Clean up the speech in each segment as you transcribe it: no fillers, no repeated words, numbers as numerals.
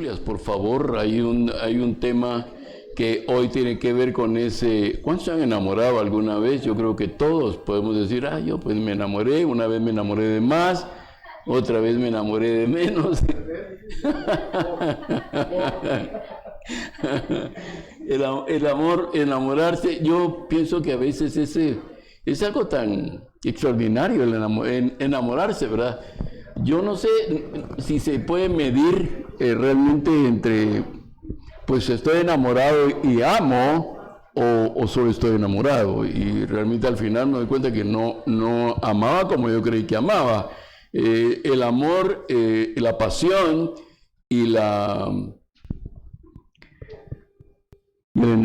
historias, por favor. Hay un tema que hoy tiene que ver con ese... ¿Cuántos se han enamorado alguna vez? Yo creo que todos podemos decir, yo pues me enamoré, una vez me enamoré de más, otra vez me enamoré de menos. El amor, enamorarse, yo pienso que a veces es algo tan extraordinario el enamorarse, ¿verdad? Yo no sé si se puede medir realmente entre, pues estoy enamorado y amo, o solo estoy enamorado. Y realmente al final me doy cuenta que no amaba como yo creí que amaba. El amor, la pasión y el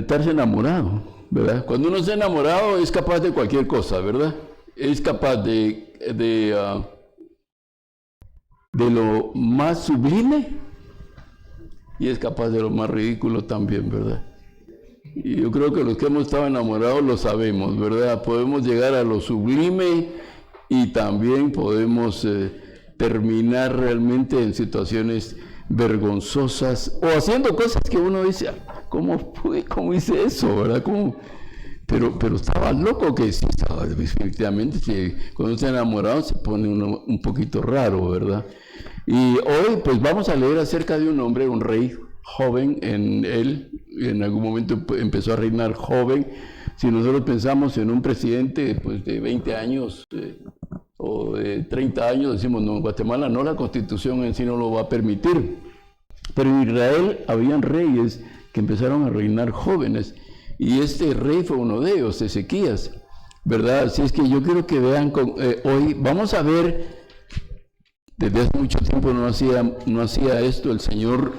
estarse enamorado, ¿verdad? Cuando uno está enamorado es capaz de cualquier cosa, ¿verdad? Es capaz de lo más sublime y es capaz de lo más ridículo también, ¿verdad? Y yo creo que los que hemos estado enamorados lo sabemos, ¿verdad? Podemos llegar a lo sublime y también podemos terminar realmente en situaciones vergonzosas o haciendo cosas que uno dice, ¿cómo hice eso, verdad? Pero estaba loco que sí, estaba definitivamente, que cuando está enamorado se pone uno un poquito raro, ¿verdad? Y hoy pues vamos a leer acerca de un hombre, un rey joven, en algún momento empezó a reinar joven. Si nosotros pensamos en un presidente pues, de 20 años o de 30 años, decimos, no, en Guatemala no, la Constitución en sí no lo va a permitir. Pero en Israel habían reyes que empezaron a reinar jóvenes, y este rey fue uno de ellos, Ezequías, ¿verdad? Así es que yo quiero que vean, hoy vamos a ver, desde hace mucho tiempo no hacía esto el Señor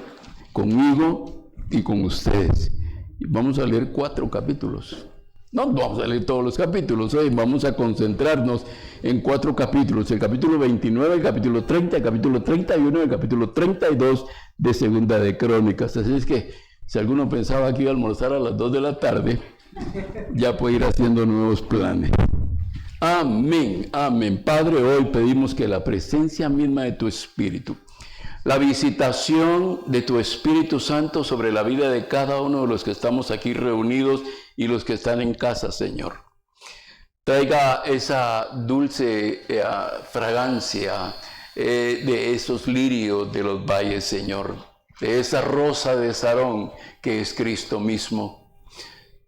conmigo y con ustedes. Y vamos a leer 4 capítulos. No vamos a leer todos los capítulos, hoy vamos a concentrarnos en 4 capítulos, el capítulo 29, el capítulo 30, el capítulo 31, el capítulo 32 de Segunda de Crónicas. Así es que si alguno pensaba que iba a almorzar a las 2 de la tarde, ya puede ir haciendo nuevos planes. Amén, amén. Padre, hoy pedimos que la presencia misma de tu Espíritu, la visitación de tu Espíritu Santo sobre la vida de cada uno de los que estamos aquí reunidos y los que están en casa, Señor, traiga esa dulce fragancia de esos lirios de los valles, Señor, de esa rosa de Sarón que es Cristo mismo.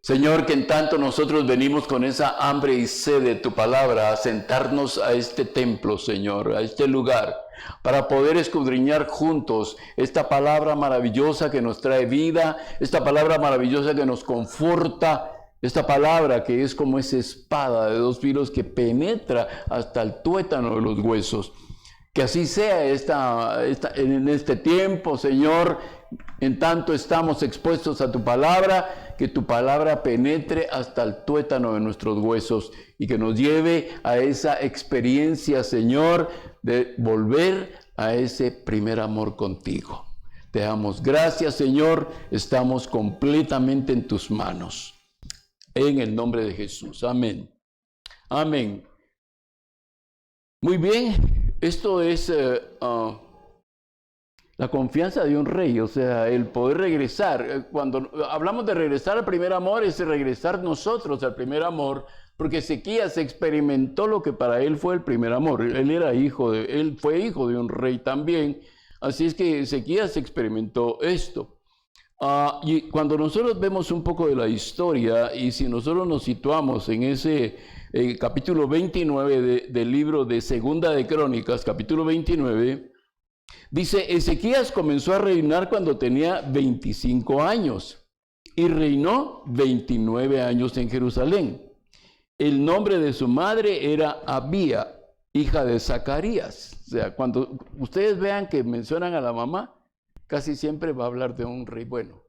Señor, que en tanto nosotros venimos con esa hambre y sed de tu palabra a sentarnos a este templo, Señor, a este lugar, para poder escudriñar juntos esta palabra maravillosa que nos trae vida, esta palabra maravillosa que nos conforta, esta palabra que es como esa espada de 2 filos que penetra hasta el tuétano de los huesos. Que así sea en este tiempo, Señor, en tanto estamos expuestos a tu palabra, que tu palabra penetre hasta el tuétano de nuestros huesos y que nos lleve a esa experiencia, Señor, de volver a ese primer amor contigo. Te damos gracias, Señor, estamos completamente en tus manos. En el nombre de Jesús. Amén. Amén. Muy bien, esto es la confianza de un rey, o sea, el poder regresar. Cuando hablamos de regresar al primer amor, es regresar nosotros al primer amor, porque Ezequías experimentó lo que para él fue el primer amor. Él fue hijo de un rey también, así es que Ezequías experimentó esto. Y cuando nosotros vemos un poco de la historia, y si nosotros nos situamos en ese capítulo 29 del libro de Segunda de Crónicas, capítulo 29, dice, Ezequías comenzó a reinar cuando tenía 25 años y reinó 29 años en Jerusalén. El nombre de su madre era Abía, hija de Zacarías. O sea, cuando ustedes vean que mencionan a la mamá, casi siempre va a hablar de un rey bueno.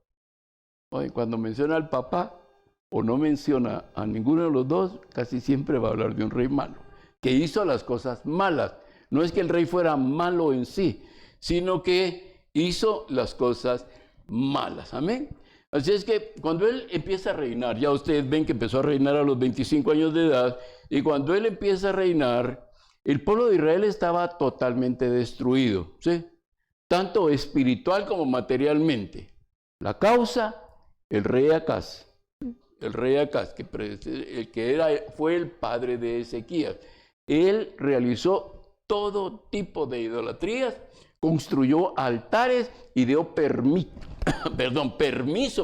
Oye, cuando menciona al papá o no menciona a ninguno de los dos, casi siempre va a hablar de un rey malo, que hizo las cosas malas. No es que el rey fuera malo en sí, sino que hizo las cosas malas. Amén. Así es que cuando él empieza a reinar, ya ustedes ven que empezó a reinar a los 25 años de edad, y cuando él empieza a reinar, el pueblo de Israel estaba totalmente destruido, ¿sí? tanto espiritual como materialmente. La causa, el rey Acaz. El rey Acaz, fue el padre de Ezequías. Él realizó todo tipo de idolatrías, construyó altares y dio permiso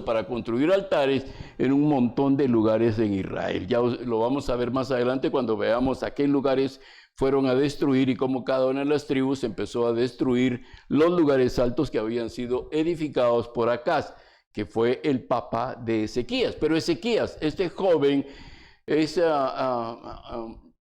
para construir altares en un montón de lugares en Israel. Ya lo vamos a ver más adelante cuando veamos a qué lugares fueron a destruir y cómo cada una de las tribus empezó a destruir los lugares altos que habían sido edificados por Acaz, que fue el papá de Ezequías. Pero Ezequías, este joven, es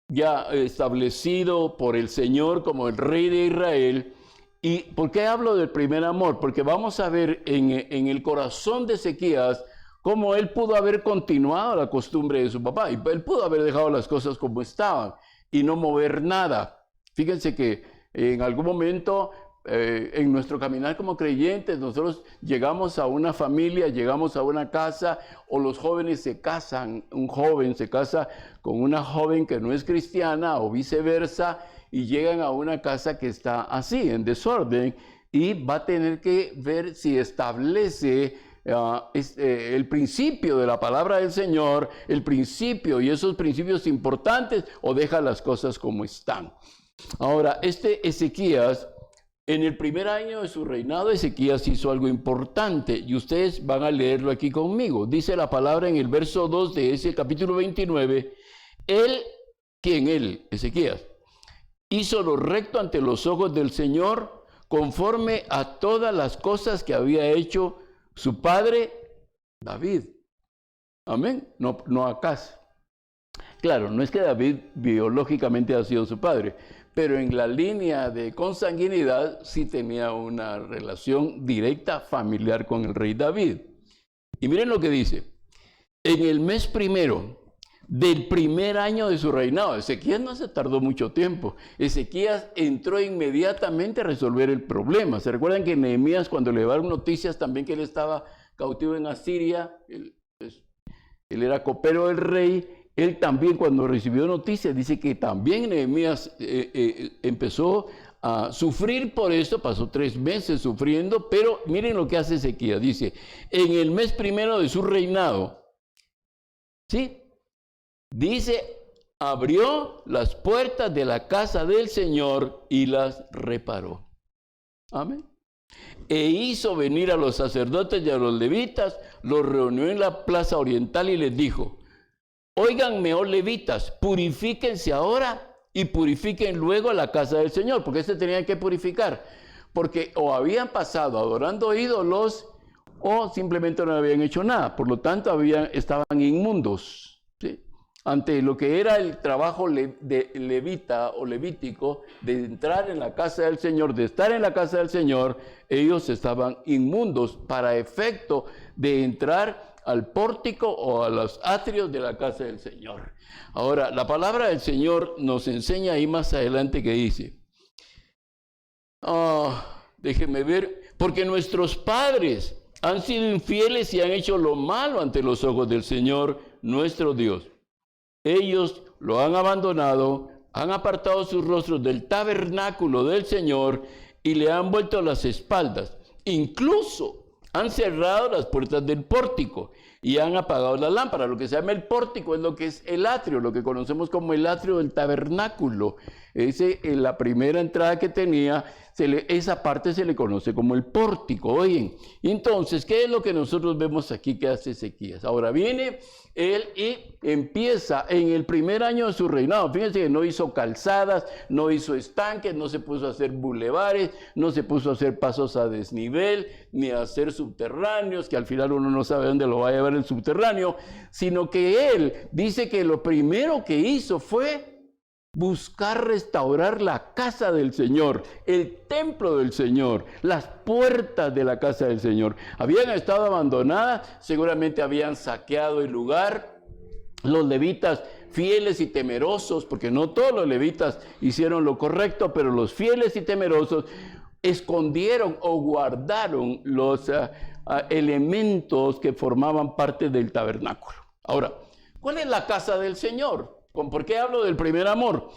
ya establecido por el Señor como el rey de Israel. ¿Y por qué hablo del primer amor? Porque vamos a ver en el corazón de Ezequías cómo él pudo haber continuado la costumbre de su papá. Y él pudo haber dejado las cosas como estaban y no mover nada. Fíjense que en algún momento en nuestro caminar como creyentes, nosotros llegamos a una familia, llegamos a una casa, o los jóvenes se casan, un joven se casa con una joven que no es cristiana o viceversa, y llegan a una casa que está así, en desorden, y va a tener que ver si establece el principio de la palabra del Señor, el principio y esos principios importantes, o deja las cosas como están. Ahora, Ezequías, en el primer año de su reinado, Ezequías hizo algo importante, y ustedes van a leerlo aquí conmigo. Dice la palabra en el verso 2 de ese capítulo 29, Ezequías, hizo lo recto ante los ojos del Señor, conforme a todas las cosas que había hecho su padre David. Amén. No Acaz. Claro, no es que David biológicamente ha sido su padre, pero en la línea de consanguinidad sí tenía una relación directa familiar con el rey David. Y miren lo que dice: en el mes primero del primer año de su reinado. Ezequías no se tardó mucho tiempo. Ezequías entró inmediatamente a resolver el problema. ¿Se recuerdan que Nehemías, cuando le llevaron noticias también que él estaba cautivo en Asiria, él era copero del rey, él también cuando recibió noticias, dice que también Nehemías empezó a sufrir por esto, pasó 3 meses sufriendo, pero miren lo que hace Ezequías, dice, en el mes primero de su reinado, ¿sí? Dice, abrió las puertas de la casa del Señor y las reparó. Amén. E hizo venir a los sacerdotes y a los levitas, los reunió en la plaza oriental y les dijo, óiganme, oh levitas, purifíquense ahora y purifiquen luego la casa del Señor, porque se tenían que purificar, porque o habían pasado adorando ídolos o simplemente no habían hecho nada, por lo tanto estaban inmundos, ¿sí? Ante lo que era el trabajo de levita o levítico, de entrar en la casa del Señor, de estar en la casa del Señor, ellos estaban inmundos para efecto de entrar al pórtico o a los atrios de la casa del Señor. Ahora, la palabra del Señor nos enseña ahí más adelante que dice, déjenme ver, porque nuestros padres han sido infieles y han hecho lo malo ante los ojos del Señor, nuestro Dios. Ellos lo han abandonado, han apartado sus rostros del tabernáculo del Señor y le han vuelto las espaldas. Incluso han cerrado las puertas del pórtico y han apagado las lámparas. Lo que se llama el pórtico es lo que es el atrio, lo que conocemos como el atrio del tabernáculo. La primera entrada que tenía, esa parte se le conoce como el pórtico. Oigan, entonces, ¿qué es lo que nosotros vemos aquí que hace Ezequías? Ahora viene él y empieza en el primer año de su reinado. Fíjense que no hizo calzadas, no hizo estanques, no se puso a hacer bulevares, no se puso a hacer pasos a desnivel, ni a hacer subterráneos, que al final uno no sabe dónde lo va a llevar el subterráneo, sino que él dice que lo primero que hizo fue buscar restaurar la casa del Señor, el templo del Señor, las puertas de la casa del Señor. Habían estado abandonadas, seguramente habían saqueado el lugar. Los levitas fieles y temerosos, porque no todos los levitas hicieron lo correcto, pero los fieles y temerosos escondieron o guardaron los elementos que formaban parte del tabernáculo. Ahora, ¿cuál es la casa del Señor? ¿Por qué hablo del primer amor?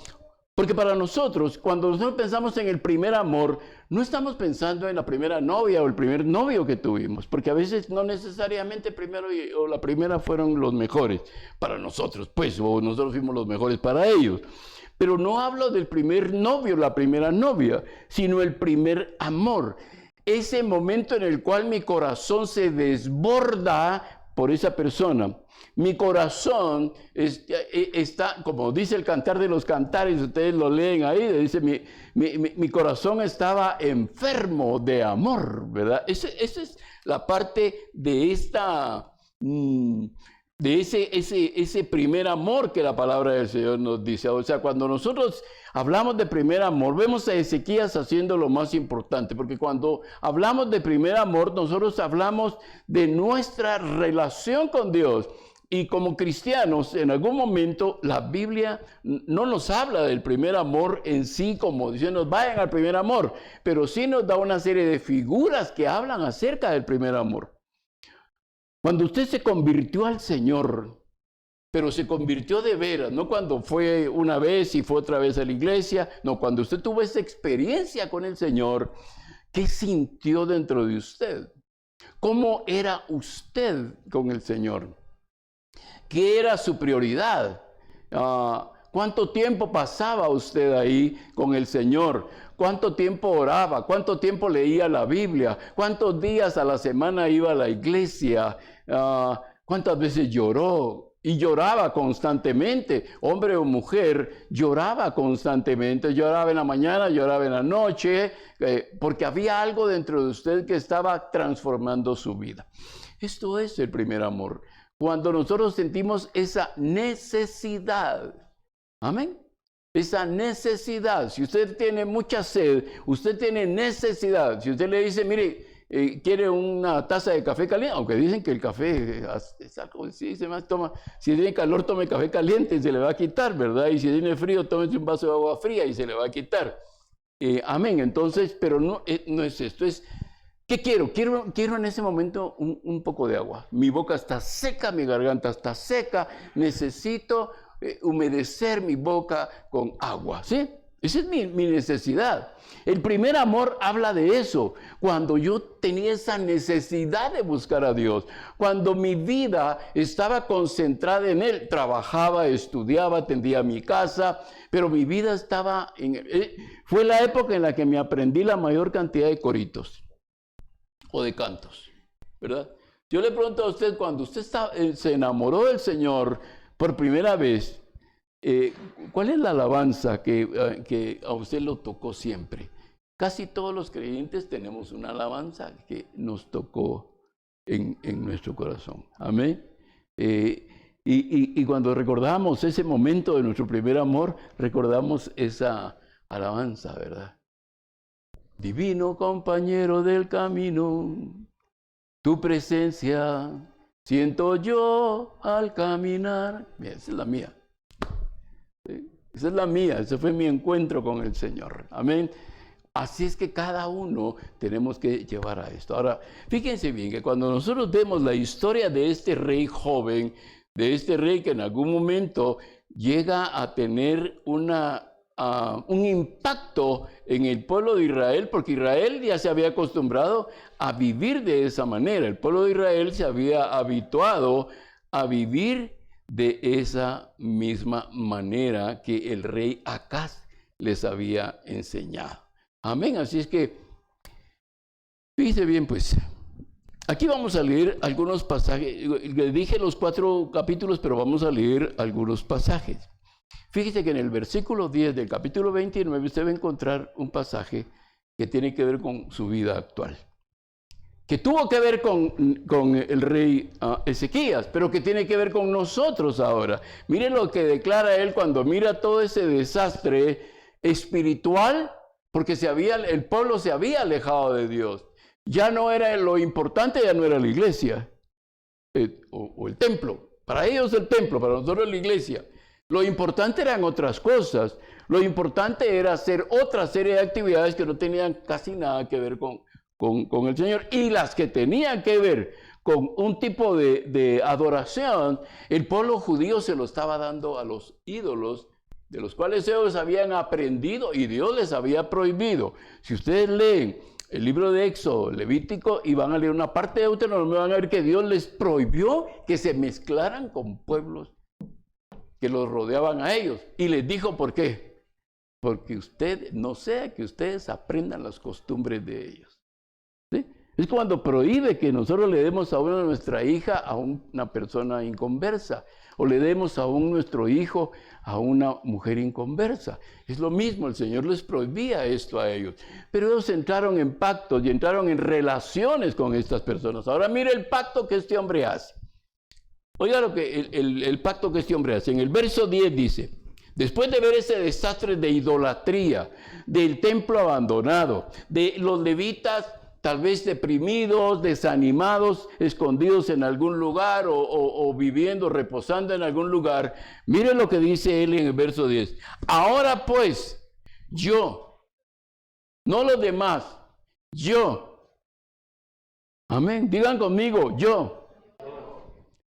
Porque para nosotros, cuando nosotros pensamos en el primer amor, no estamos pensando en la primera novia o el primer novio que tuvimos, porque a veces no necesariamente primero o la primera fueron los mejores para nosotros, pues, o nosotros fuimos los mejores para ellos. Pero no hablo del primer novio, la primera novia, sino el primer amor. Ese momento en el cual mi corazón se desborda por esa persona. Mi corazón está, como dice el Cantar de los Cantares, ustedes lo leen ahí, dice, mi corazón estaba enfermo de amor, ¿verdad? Esa es la parte de esta, de ese primer amor que la palabra del Señor nos dice. O sea, cuando nosotros hablamos de primer amor, vemos a Ezequías haciendo lo más importante, porque cuando hablamos de primer amor, nosotros hablamos de nuestra relación con Dios. Y como cristianos, en algún momento la Biblia no nos habla del primer amor en sí, como diciendo, vayan al primer amor, pero sí nos da una serie de figuras que hablan acerca del primer amor. Cuando usted se convirtió al Señor, pero se convirtió de veras, no cuando fue una vez y fue otra vez a la iglesia, no, cuando usted tuvo esa experiencia con el Señor, ¿qué sintió dentro de usted? ¿Cómo era usted con el Señor? ¿Qué era su prioridad? ¿Cuánto tiempo pasaba usted ahí con el Señor? ¿Cuánto tiempo oraba? ¿Cuánto tiempo leía la Biblia? ¿Cuántos días a la semana iba a la iglesia? ¿Cuántas veces lloró? Y lloraba constantemente. Hombre o mujer, lloraba constantemente. Lloraba en la mañana, lloraba en la noche, porque había algo dentro de usted que estaba transformando su vida. Esto es el primer amor. Cuando nosotros sentimos esa necesidad, amén, esa necesidad. Si usted tiene mucha sed, usted tiene necesidad. Si usted le dice, mire, quiere una taza de café caliente, aunque dicen que el café es algo, si tiene calor, tome café caliente y se le va a quitar, ¿verdad? Y si tiene frío, tómese un vaso de agua fría y se le va a quitar. Amén. Entonces, pero no es esto, es... ¿Qué quiero? Quiero en ese momento un poco de agua. Mi boca está seca, mi garganta está seca. Necesito humedecer mi boca con agua, ¿sí? Esa es mi necesidad. El primer amor habla de eso. Cuando yo tenía esa necesidad de buscar a Dios. Cuando mi vida estaba concentrada en Él. Trabajaba, estudiaba, atendía mi casa. Pero mi vida estaba fue la época en la que me aprendí la mayor cantidad de coritos. O de cantos, ¿verdad? Yo le pregunto a usted, cuando usted se enamoró del Señor por primera vez, ¿cuál es la alabanza que a usted lo tocó siempre? Casi todos los creyentes tenemos una alabanza que nos tocó en nuestro corazón. Amén. Y cuando recordamos ese momento de nuestro primer amor, recordamos esa alabanza, ¿verdad? Divino compañero del camino, tu presencia siento yo al caminar. Mira, esa es la mía. ¿Sí? Esa es la mía, ese fue mi encuentro con el Señor. Amén. Así es que cada uno tenemos que llevar a esto. Ahora, fíjense bien que cuando nosotros vemos la historia de este rey joven, de este rey que en algún momento llega a tener un impacto en el pueblo de Israel, porque Israel ya se había acostumbrado a vivir de esa manera. El pueblo de Israel se había habituado a vivir de esa misma manera que el rey Acaz les había enseñado. Amén. Así es que, fíjense bien, pues, aquí vamos a leer algunos pasajes. Le dije los 4 capítulos, pero vamos a leer algunos pasajes. Fíjese que en el versículo 10 del capítulo 29 usted va a encontrar un pasaje que tiene que ver con su vida actual, que tuvo que ver con el rey Ezequías, pero que tiene que ver con nosotros ahora. Miren lo que declara él cuando mira todo ese desastre espiritual, porque el pueblo se había alejado de Dios. Ya no era lo importante, ya no era la iglesia o el templo. Para ellos el templo, para nosotros la iglesia. Lo importante eran otras cosas. Lo importante era hacer otra serie de actividades que no tenían casi nada que ver con el Señor. Y las que tenían que ver con un tipo de adoración, el pueblo judío se lo estaba dando a los ídolos de los cuales ellos habían aprendido y Dios les había prohibido. Si ustedes leen el libro de Éxodo, Levítico, y van a leer una parte de Deuteronomio, van a ver que Dios les prohibió que se mezclaran con pueblos que los rodeaban a ellos. Y les dijo, ¿por qué? Porque usted, no sea que ustedes aprendan las costumbres de ellos. ¿Sí? Es cuando prohíbe que nosotros le demos a una nuestra hija a una persona inconversa, o le demos a nuestro hijo a una mujer inconversa. Es lo mismo, el Señor les prohibía esto a ellos. Pero ellos entraron en pactos y entraron en relaciones con estas personas. Ahora mire el pacto que este hombre hace. Oiga lo que el pacto que este hombre hace. En el verso 10 dice, después de ver ese desastre de idolatría, del templo abandonado, de los levitas tal vez deprimidos, desanimados, escondidos en algún lugar o viviendo, reposando en algún lugar. Miren lo que dice él en el verso 10. Ahora pues, yo, no los demás, yo. Amén. Digan conmigo, yo.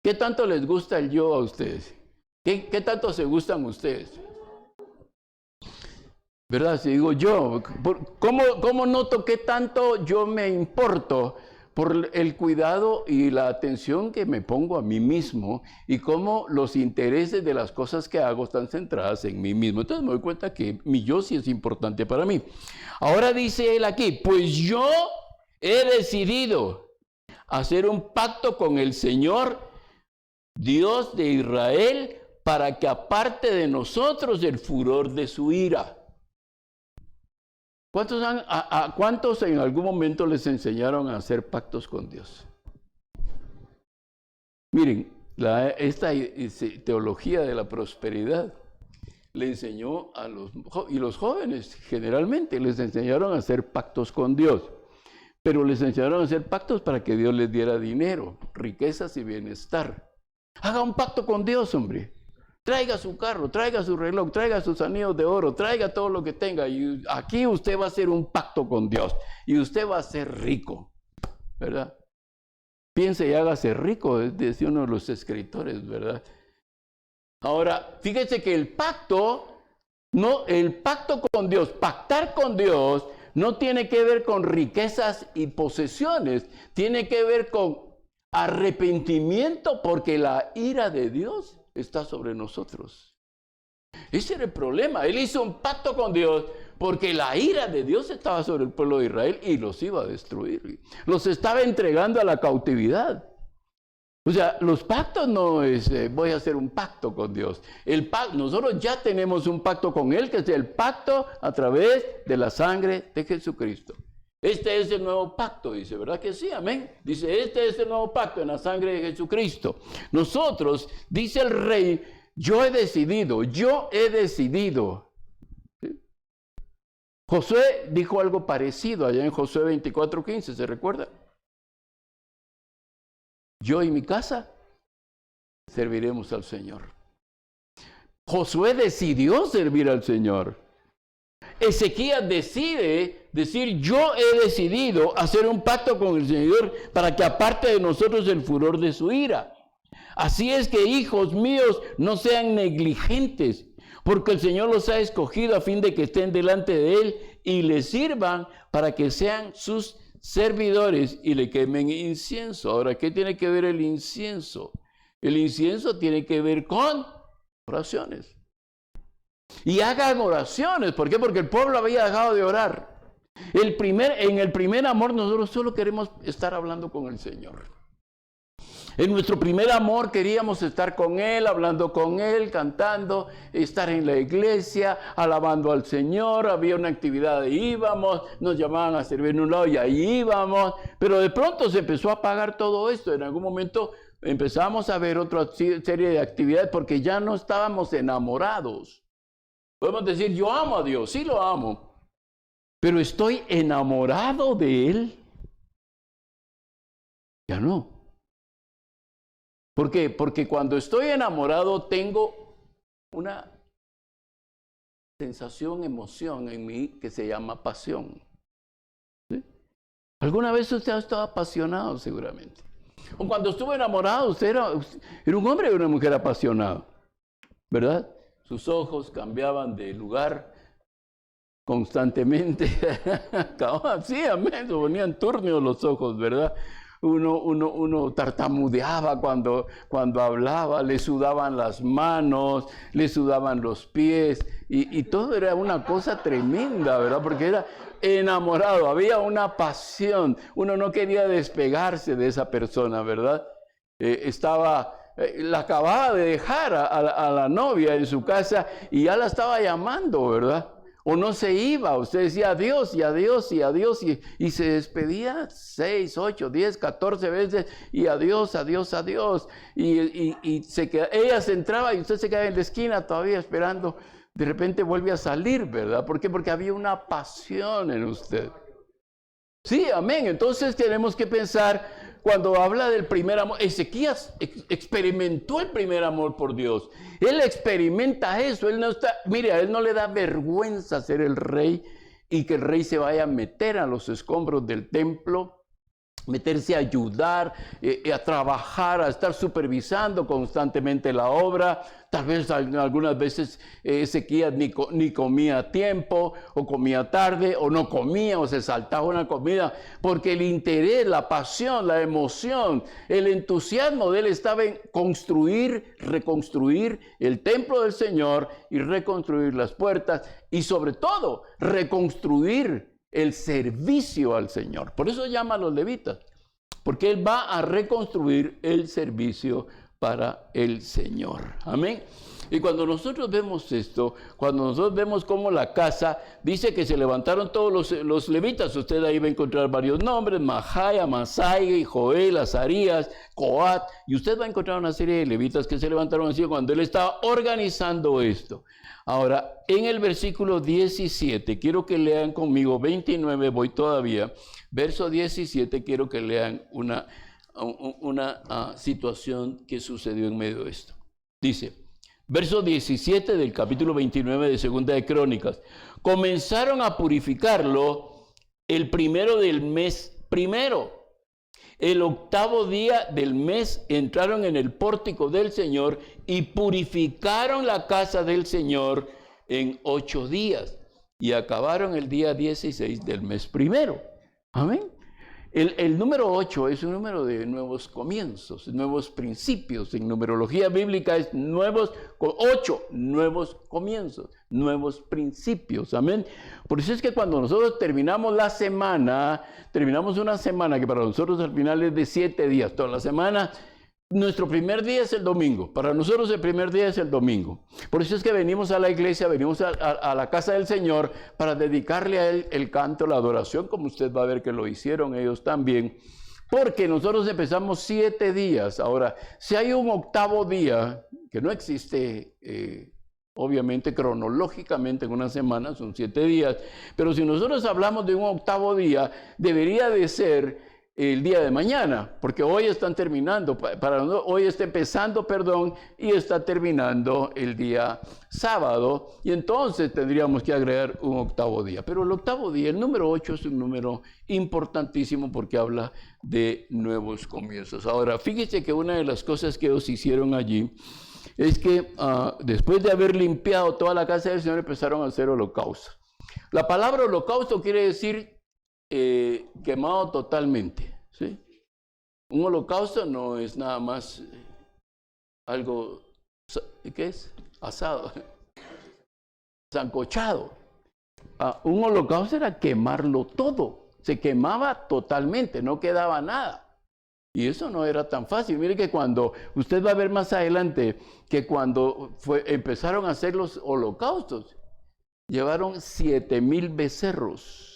¿Qué tanto les gusta el yo a ustedes? ¿Qué tanto se gustan ustedes? ¿Verdad? Si digo yo, ¿cómo noto qué tanto yo me importo por el cuidado y la atención que me pongo a mí mismo y cómo los intereses de las cosas que hago están centradas en mí mismo? Entonces me doy cuenta que mi yo sí es importante para mí. Ahora dice él aquí, pues yo he decidido hacer un pacto con el Señor, Dios de Israel, para que aparte de nosotros el furor de su ira. ¿Cuántos en algún momento les enseñaron a hacer pactos con Dios? Miren, esta teología de la prosperidad le enseñó a los jóvenes generalmente les enseñaron a hacer pactos con Dios, pero les enseñaron a hacer pactos para que Dios les diera dinero, riquezas y bienestar. Haga un pacto con Dios, hombre. Traiga su carro, traiga su reloj, traiga sus anillos de oro, traiga todo lo que tenga. Y aquí usted va a hacer un pacto con Dios. Y usted va a ser rico, ¿verdad? Piense y hágase rico, decía uno de los escritores, ¿verdad? Ahora, fíjese que el pacto con Dios, pactar con Dios, no tiene que ver con riquezas y posesiones. Tiene que ver con arrepentimiento, porque la ira de Dios está sobre nosotros. Ese era el problema. Él hizo un pacto con Dios porque la ira de Dios estaba sobre el pueblo de Israel y los iba a destruir. Los estaba entregando a la cautividad. O sea, los pactos no es voy a hacer un pacto con Dios. Nosotros ya tenemos un pacto con Él, que es el pacto a través de la sangre de Jesucristo. Este es el nuevo pacto, dice, ¿verdad que sí? Amén. Dice, este es el nuevo pacto en la sangre de Jesucristo. Nosotros, dice el rey, yo he decidido. ¿Sí? Josué dijo algo parecido allá en Josué 24:15, ¿se recuerda? Yo y mi casa serviremos al Señor. Josué decidió servir al Señor. Ezequías decide decir, yo he decidido hacer un pacto con el Señor para que aparte de nosotros el furor de su ira. Así es que, hijos míos, no sean negligentes, porque el Señor los ha escogido a fin de que estén delante de Él y le sirvan para que sean sus servidores y le quemen incienso. Ahora, ¿qué tiene que ver el incienso? El incienso tiene que ver con oraciones. Y hagan oraciones. ¿Por qué? Porque el pueblo había dejado de orar. En el primer amor nosotros solo queremos estar hablando con el Señor. En nuestro primer amor queríamos estar con Él, hablando con Él, cantando, estar en la iglesia, alabando al Señor. Había una actividad y íbamos, nos llamaban a servir en un lado y ahí íbamos. Pero de pronto se empezó a apagar todo esto. En algún momento empezamos a ver otra serie de actividades porque ya no estábamos enamorados. Podemos decir, yo amo a Dios, sí lo amo, pero ¿estoy enamorado de Él? Ya no. ¿Por qué? Porque cuando estoy enamorado tengo una sensación, emoción en mí que se llama pasión. ¿Sí? ¿Alguna vez usted ha estado apasionado seguramente? O cuando estuvo enamorado, usted era un hombre o una mujer apasionado, ¿verdad? sus ojos cambiaban de lugar constantemente. Sí, amén, se ponían turnios los ojos, ¿verdad? Uno tartamudeaba cuando hablaba, le sudaban las manos, le sudaban los pies, y todo era una cosa tremenda, ¿verdad? Porque era enamorado, había una pasión, uno no quería despegarse de esa persona, ¿verdad? La acababa de dejar a la novia en su casa y ya la estaba llamando, ¿verdad? O no se iba, usted decía adiós y adiós y adiós y se despedía 6, 8, 10, 14 veces y adiós, adiós, adiós. Y ella se entraba y usted se quedaba en la esquina todavía esperando. De repente vuelve a salir, ¿verdad? ¿Por qué? Porque había una pasión en usted. Sí, amén. Entonces tenemos que pensar, cuando habla del primer amor, Ezequías experimentó el primer amor por Dios. Él experimenta eso. Él no está, mire, a él no le da vergüenza ser el rey y que el rey se vaya a meter a los escombros del templo, meterse a ayudar, a trabajar, a estar supervisando constantemente la obra. Tal vez algunas veces Ezequías ni comía a tiempo, o comía tarde, o no comía, o se saltaba una comida, porque el interés, la pasión, la emoción, el entusiasmo de él estaba en reconstruir el templo del Señor y reconstruir las puertas, y sobre todo, reconstruir el servicio al Señor. Por eso llama a los levitas, porque él va a reconstruir el servicio para el Señor. Amén. Y cuando nosotros vemos esto, cuando nosotros vemos cómo la casa, dice que se levantaron todos los levitas. Usted ahí va a encontrar varios nombres: Mahai, Amasai, Joel, Azarías, Coat, y usted va a encontrar una serie de levitas que se levantaron así cuando él estaba organizando esto. Ahora, en el versículo 17, quiero que lean conmigo, 29 voy todavía, verso 17, quiero que lean una situación que sucedió en medio de esto. Dice, verso 17 del capítulo 29 de Segunda de Crónicas: comenzaron a purificarlo el primero del mes primero. El 8º día del mes entraron en el pórtico del Señor y purificaron la casa del Señor en 8 días. Y acabaron el día 16 del mes primero. Amén. El número 8 es un número de nuevos comienzos, nuevos principios. En numerología bíblica es 8 nuevos comienzos, nuevos principios. Amén. Por eso es que cuando nosotros terminamos una semana que para nosotros al final es de 7 días, toda la semana. Nuestro primer día es el domingo. Para nosotros el primer día es el domingo. Por eso es que venimos a la iglesia, venimos a la casa del Señor para dedicarle a Él el canto, la adoración, como usted va a ver que lo hicieron ellos también. Porque nosotros empezamos 7 días. Ahora, si hay un 8º día, que no existe, obviamente cronológicamente en una semana, son 7 días. Pero si nosotros hablamos de un 8º día, debería de ser el día de mañana, porque hoy están terminando, hoy está empezando, y está terminando el día sábado, y entonces tendríamos que agregar un 8º día. Pero el 8º día, el número 8 es un número importantísimo porque habla de nuevos comienzos. Ahora, fíjese que una de las cosas que ellos hicieron allí es que después de haber limpiado toda la casa del Señor, empezaron a hacer holocausto. La palabra holocausto quiere decir quemado totalmente, ¿sí? Un holocausto no es nada más algo, ¿qué es? Asado, sancochado. Un holocausto era quemarlo todo, se quemaba totalmente, no quedaba nada. Y eso no era tan fácil. Mire que cuando, usted va a ver más adelante, que cuando empezaron a hacer los holocaustos, llevaron 7,000 becerros.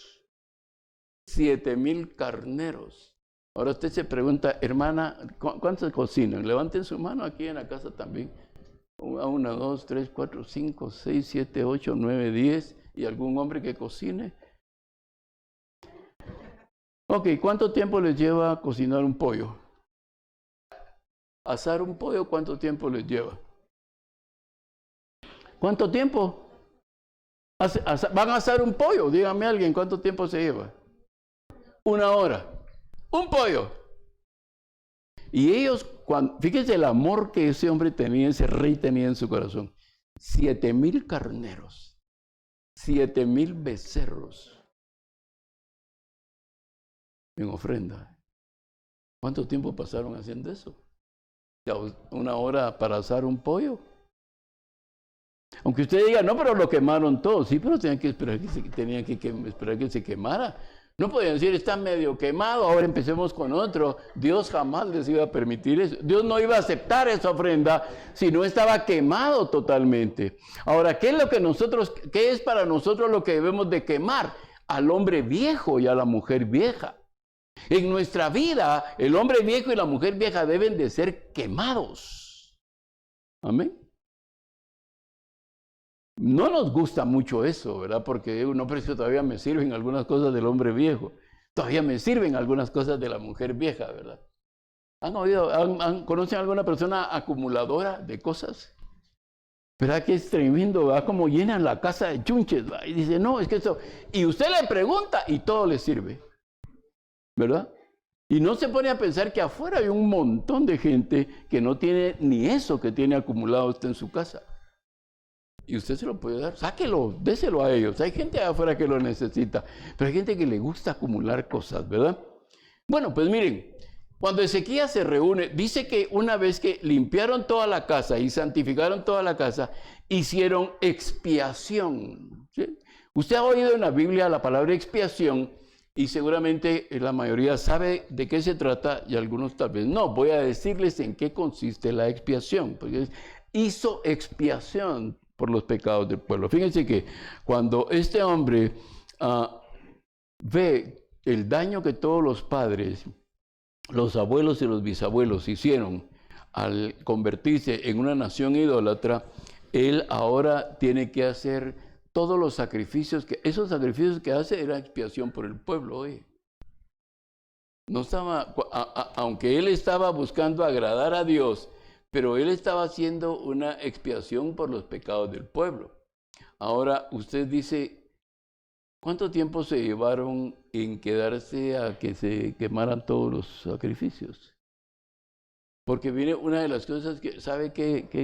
7,000 carneros. Ahora usted se pregunta, hermana, ¿cuántos cocinan? Levanten su mano aquí en la casa también. 1, 2, 3, 4, 5, 6, 7, 8, 9, 10. ¿Y algún hombre que cocine? Ok, ¿cuánto tiempo les lleva cocinar un pollo? ¿Asar un pollo cuánto tiempo les lleva? ¿Cuánto tiempo? Van a asar un pollo, dígame alguien, ¿cuánto tiempo se lleva? 1 hora. Un pollo. Y ellos, fíjense el amor que ese hombre tenía, ese rey tenía en su corazón. 7,000 carneros, 7,000 becerros en ofrenda. ¿Cuánto tiempo pasaron haciendo eso? ¿Una hora para asar un pollo? Aunque usted diga, no, pero lo quemaron todo. Sí, pero tenían que esperar que se quemara. No podían decir, está medio quemado, ahora empecemos con otro. Dios jamás les iba a permitir eso. Dios no iba a aceptar esa ofrenda si no estaba quemado totalmente. Ahora, ¿qué es para nosotros lo que debemos de quemar? Al hombre viejo y a la mujer vieja. En nuestra vida, el hombre viejo y la mujer vieja deben de ser quemados. Amén. No nos gusta mucho eso, ¿verdad? Porque no, pero es que todavía me sirven algunas cosas del hombre viejo. Todavía me sirven algunas cosas de la mujer vieja, ¿verdad? ¿Conocen alguna persona acumuladora de cosas? ¿Verdad que es tremendo? ¿Verdad? Como llenan la casa de chunches, ¿verdad? Y dice, no, es que eso... Y usted le pregunta y todo le sirve, ¿verdad? Y no se pone a pensar que afuera hay un montón de gente que no tiene ni eso que tiene acumulado usted en su casa. Y usted se lo puede dar, sáquelo, déselo a ellos. Hay gente afuera que lo necesita, pero hay gente que le gusta acumular cosas, ¿verdad? Bueno, pues miren, cuando Ezequías se reúne, dice que una vez que limpiaron toda la casa y santificaron toda la casa, hicieron expiación, ¿sí? Usted ha oído en la Biblia la palabra expiación y seguramente la mayoría sabe de qué se trata y algunos tal vez no. Voy a decirles en qué consiste la expiación, porque hizo expiación por los pecados del pueblo. Fíjense que cuando este hombre ve el daño que todos los padres, los abuelos y los bisabuelos hicieron al convertirse en una nación idólatra, él ahora tiene que hacer todos los sacrificios, esos sacrificios que hace era expiación por el pueblo. No estaba, aunque él estaba buscando agradar a Dios, pero él estaba haciendo una expiación por los pecados del pueblo. Ahora, usted dice, ¿cuánto tiempo se llevaron en quedarse a que se quemaran todos los sacrificios? Porque viene una de las cosas que, ¿sabe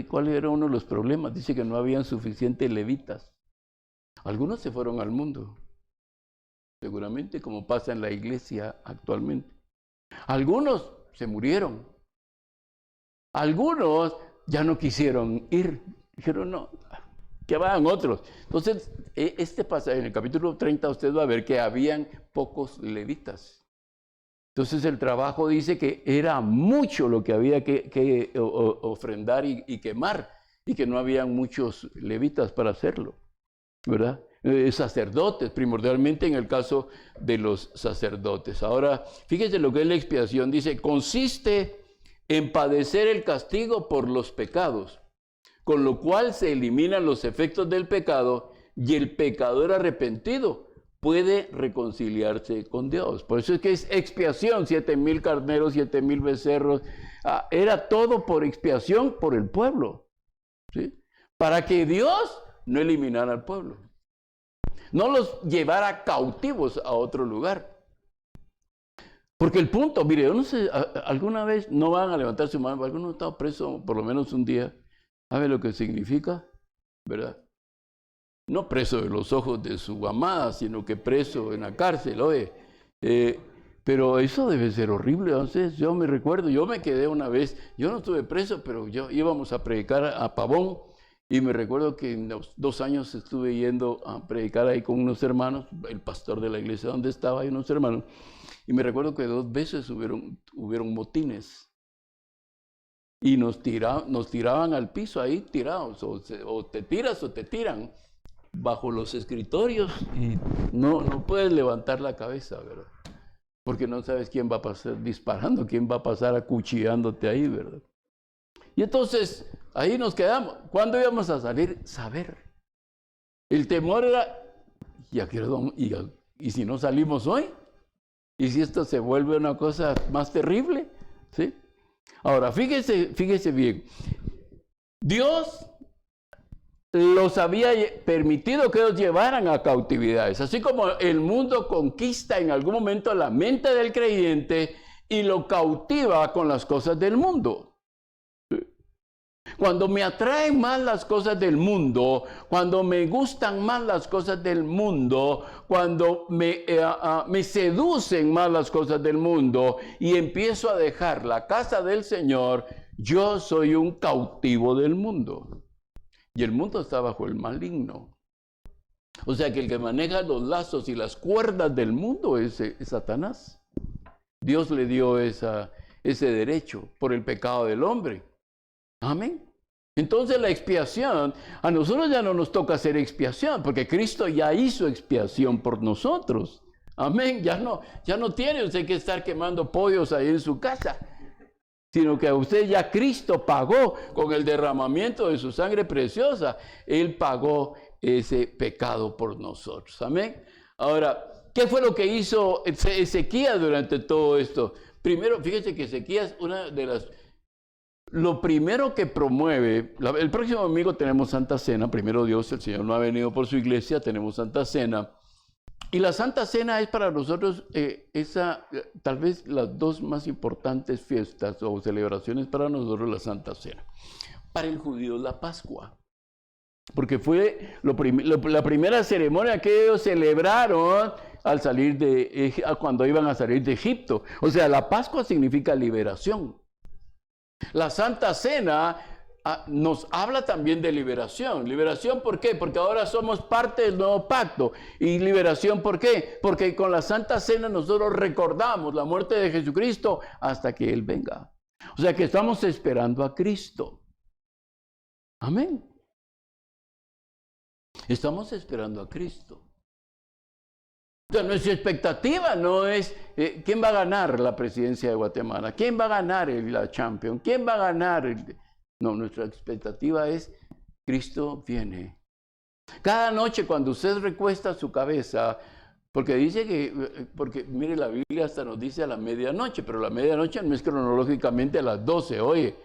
cuál era uno de los problemas? Dice que no habían suficientes levitas. Algunos se fueron al mundo, seguramente, como pasa en la iglesia actualmente. Algunos se murieron. Algunos ya no quisieron ir, dijeron no, que vayan otros. Entonces, este pasaje, en el capítulo 30, usted va a ver que habían pocos levitas. Entonces, el trabajo dice que era mucho lo que había que ofrendar y quemar, y que no habían muchos levitas para hacerlo, ¿verdad? Sacerdotes, primordialmente en el caso de los sacerdotes. Ahora, fíjese lo que es la expiación, dice, consiste en padecer el castigo por los pecados, con lo cual se eliminan los efectos del pecado y el pecador arrepentido puede reconciliarse con Dios. Por eso es que es expiación, 7,000 carneros, 7,000 becerros, era todo por expiación por el pueblo, ¿sí? Para que Dios no eliminara al pueblo, no los llevara cautivos a otro lugar. Porque el punto, mire, yo no sé, alguna vez no van a levantar su mano, alguno ha estado preso por lo menos un día. ¿Sabe lo que significa? ¿Verdad? No preso de los ojos de su amada, sino que preso en la cárcel, oye. Pero eso debe ser horrible. Entonces, yo me recuerdo, yo me quedé una vez, yo no estuve preso, pero íbamos a predicar a Pavón. Y me recuerdo que en los 2 años estuve yendo a predicar ahí con unos hermanos, el pastor de la iglesia donde estaba y unos hermanos. Y me recuerdo que 2 veces hubieron motines. Y nos tiraban al piso ahí tirados. O te tiras o te tiran bajo los escritorios. Y no puedes levantar la cabeza, ¿verdad? Porque no sabes quién va a pasar disparando, quién va a pasar acuchillándote ahí, ¿verdad? Y entonces, ahí nos quedamos. ¿Cuándo íbamos a salir? Saber. El temor era, ¿y si no salimos hoy? ¿Y si esto se vuelve una cosa más terrible? ¿Sí? Ahora, fíjese bien. Dios los había permitido que ellos llevaran a cautividades. Así como el mundo conquista en algún momento la mente del creyente y lo cautiva con las cosas del mundo. Cuando me atraen más las cosas del mundo, cuando me gustan más las cosas del mundo, cuando me seducen más las cosas del mundo y empiezo a dejar la casa del Señor, yo soy un cautivo del mundo. Y el mundo está bajo el maligno. O sea que el que maneja los lazos y las cuerdas del mundo es Satanás. Dios le dio ese derecho por el pecado del hombre. Amén. Entonces la expiación, a nosotros ya no nos toca hacer expiación, porque Cristo ya hizo expiación por nosotros. Amén. Ya no tiene usted que estar quemando pollos ahí en su casa, sino que a usted ya Cristo pagó con el derramamiento de su sangre preciosa. Él pagó ese pecado por nosotros. Amén. Ahora, ¿qué fue lo que hizo Ezequías durante todo esto? Primero, fíjese que Ezequías, lo primero que promueve, el próximo domingo tenemos Santa Cena, primero Dios, el Señor no ha venido por su iglesia, tenemos Santa Cena. Y la Santa Cena es para nosotros tal vez las dos más importantes fiestas o celebraciones para nosotros, la Santa Cena. Para el judío la Pascua, porque fue la primera ceremonia que ellos celebraron al salir cuando iban a salir de Egipto. O sea, la Pascua significa liberación. La Santa Cena nos habla también de liberación. ¿Liberación por qué? Porque ahora somos parte del nuevo pacto. ¿Y liberación por qué? Porque con la Santa Cena nosotros recordamos la muerte de Jesucristo hasta que Él venga. O sea que estamos esperando a Cristo. Amén. Estamos esperando a Cristo. O sea, nuestra expectativa no es quién va a ganar la presidencia de Guatemala, quién va a ganar la Champions, quién va a ganar No, nuestra expectativa es Cristo viene. Cada noche cuando usted recuesta su cabeza, porque mire, la Biblia hasta nos dice a la medianoche, pero la medianoche no es cronológicamente a las 12, oye,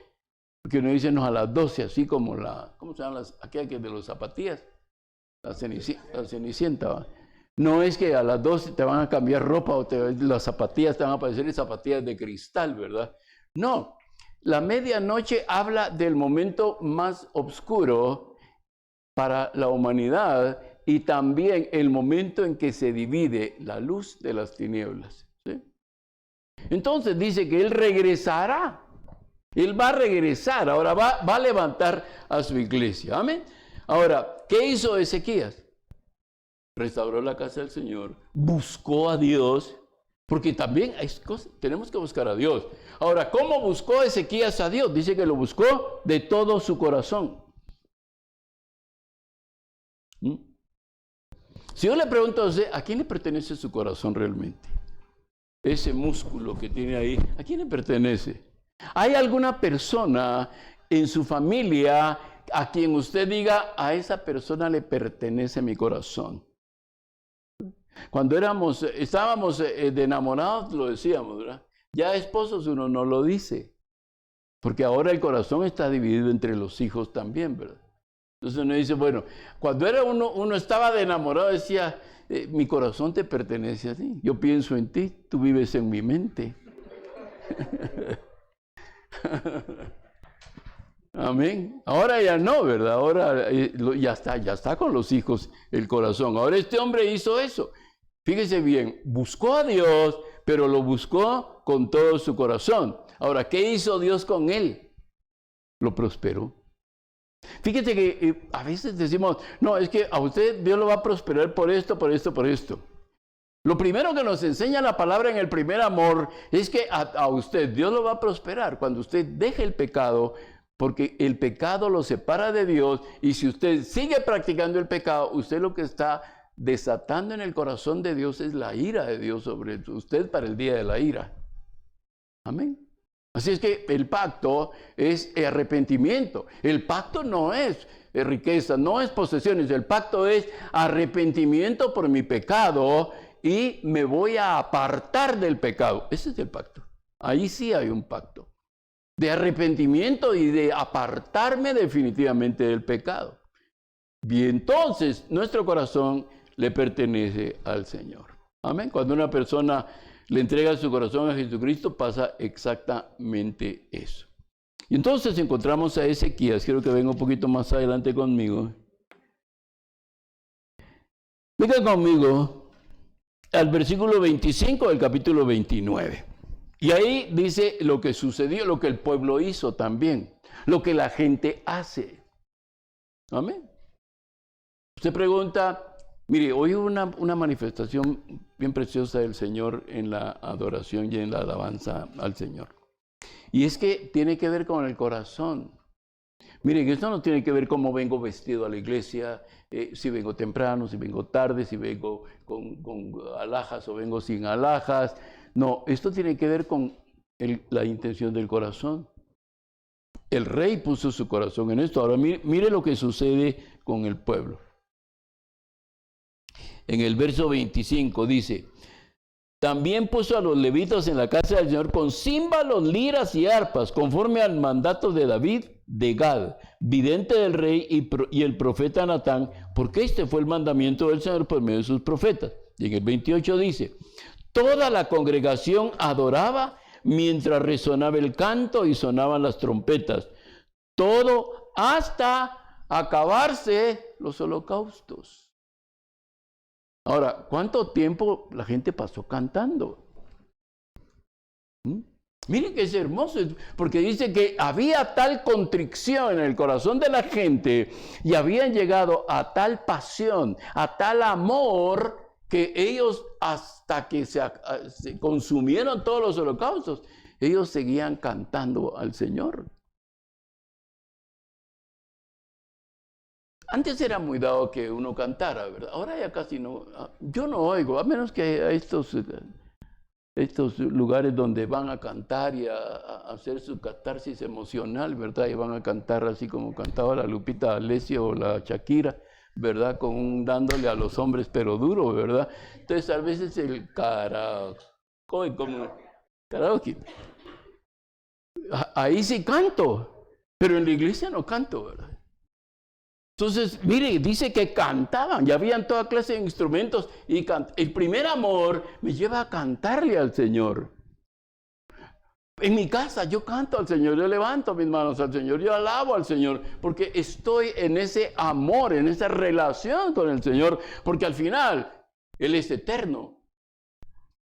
porque uno dice no a las 12, así como ¿cómo se llaman aquella que de los zapatillas? La cenicienta, ¿va? No es que a las 12 te van a cambiar ropa o las zapatillas te van a parecer zapatillas de cristal, ¿verdad? No, la medianoche habla del momento más oscuro para la humanidad y también el momento en que se divide la luz de las tinieblas, ¿sí? Entonces dice que Él regresará. Él va a regresar, ahora va a levantar a su iglesia. Amén. Ahora, ¿qué hizo Ezequías? Restauró la casa del Señor, buscó a Dios, porque también tenemos que buscar a Dios. Ahora, ¿cómo buscó Ezequías a Dios? Dice que lo buscó de todo su corazón. Si yo le pregunto a usted, ¿a quién le pertenece su corazón realmente? Ese músculo que tiene ahí, ¿a quién le pertenece? ¿Hay alguna persona en su familia a quien usted diga, a esa persona le pertenece mi corazón? Cuando estábamos de enamorados, lo decíamos, ¿verdad? Ya esposos uno no lo dice, porque ahora el corazón está dividido entre los hijos también, ¿verdad? Entonces uno dice, bueno, cuando uno estaba de enamorado, decía, mi corazón te pertenece a ti, yo pienso en ti, tú vives en mi mente. Amén. Ahora ya no, ¿verdad? Ahora ya está con los hijos el corazón. Ahora este hombre hizo eso. Fíjese bien, buscó a Dios, pero lo buscó con todo su corazón. Ahora, ¿qué hizo Dios con él? Lo prosperó. Fíjese que a veces decimos, no, es que a usted Dios lo va a prosperar por esto, por esto, por esto. Lo primero que nos enseña la palabra en el primer amor es que a usted Dios lo va a prosperar cuando usted deje el pecado, porque el pecado lo separa de Dios, y si usted sigue practicando el pecado, usted lo que está desatando en el corazón de Dios es la ira de Dios sobre usted para el día de la ira. Amén. Así es que el pacto es arrepentimiento. El pacto no es riqueza, no es posesiones. El pacto es arrepentimiento por mi pecado y me voy a apartar del pecado. Ese es el pacto. Ahí sí hay un pacto de arrepentimiento y de apartarme definitivamente del pecado. Y entonces nuestro corazón le pertenece al Señor. Amén. Cuando una persona le entrega su corazón a Jesucristo, pasa exactamente eso. Y entonces encontramos a Ezequías, quiero que venga un poquito más adelante conmigo. Venga conmigo al versículo 25 del capítulo 29. Y ahí dice lo que sucedió, lo que el pueblo hizo también, lo que la gente hace. Amén. Usted pregunta, mire, hoy hubo una manifestación bien preciosa del Señor en la adoración y en la alabanza al Señor. Y es que tiene que ver con el corazón. Miren, esto no tiene que ver cómo vengo vestido a la iglesia, si vengo temprano, si vengo tarde, si vengo con alhajas o vengo sin alhajas. No, esto tiene que ver con la intención del corazón. El rey puso su corazón en esto. Ahora mire lo que sucede con el pueblo. En el verso 25 dice: también puso a los levitas en la casa del Señor con címbalos, liras y arpas, conforme al mandato de David de Gad, vidente del rey, y el profeta Natán, porque este fue el mandamiento del Señor por medio de sus profetas. Y en el 28 dice: toda la congregación adoraba mientras resonaba el canto y sonaban las trompetas, todo hasta acabarse los holocaustos. Ahora, ¿cuánto tiempo la gente pasó cantando? Miren que es hermoso, porque dice que había tal contrición en el corazón de la gente y habían llegado a tal pasión, a tal amor, que ellos, hasta que se consumieron todos los holocaustos, ellos seguían cantando al Señor. Antes era muy dado que uno cantara, ¿verdad? Ahora ya casi no. Yo no oigo, a menos que haya estos lugares donde van a cantar y a hacer su catarsis emocional, ¿verdad? Y van a cantar así como cantaba la Lupita D'Alessio o la Shakira, ¿verdad? Dándole a los hombres pero duro, ¿verdad? Entonces a veces el karaoke. Ahí sí canto, pero en la iglesia no canto, ¿verdad? Entonces, mire, dice que cantaban, ya habían toda clase de instrumentos y el primer amor me lleva a cantarle al Señor. En mi casa yo canto al Señor, yo levanto mis manos al Señor, yo alabo al Señor, porque estoy en ese amor, en esa relación con el Señor, porque al final Él es eterno.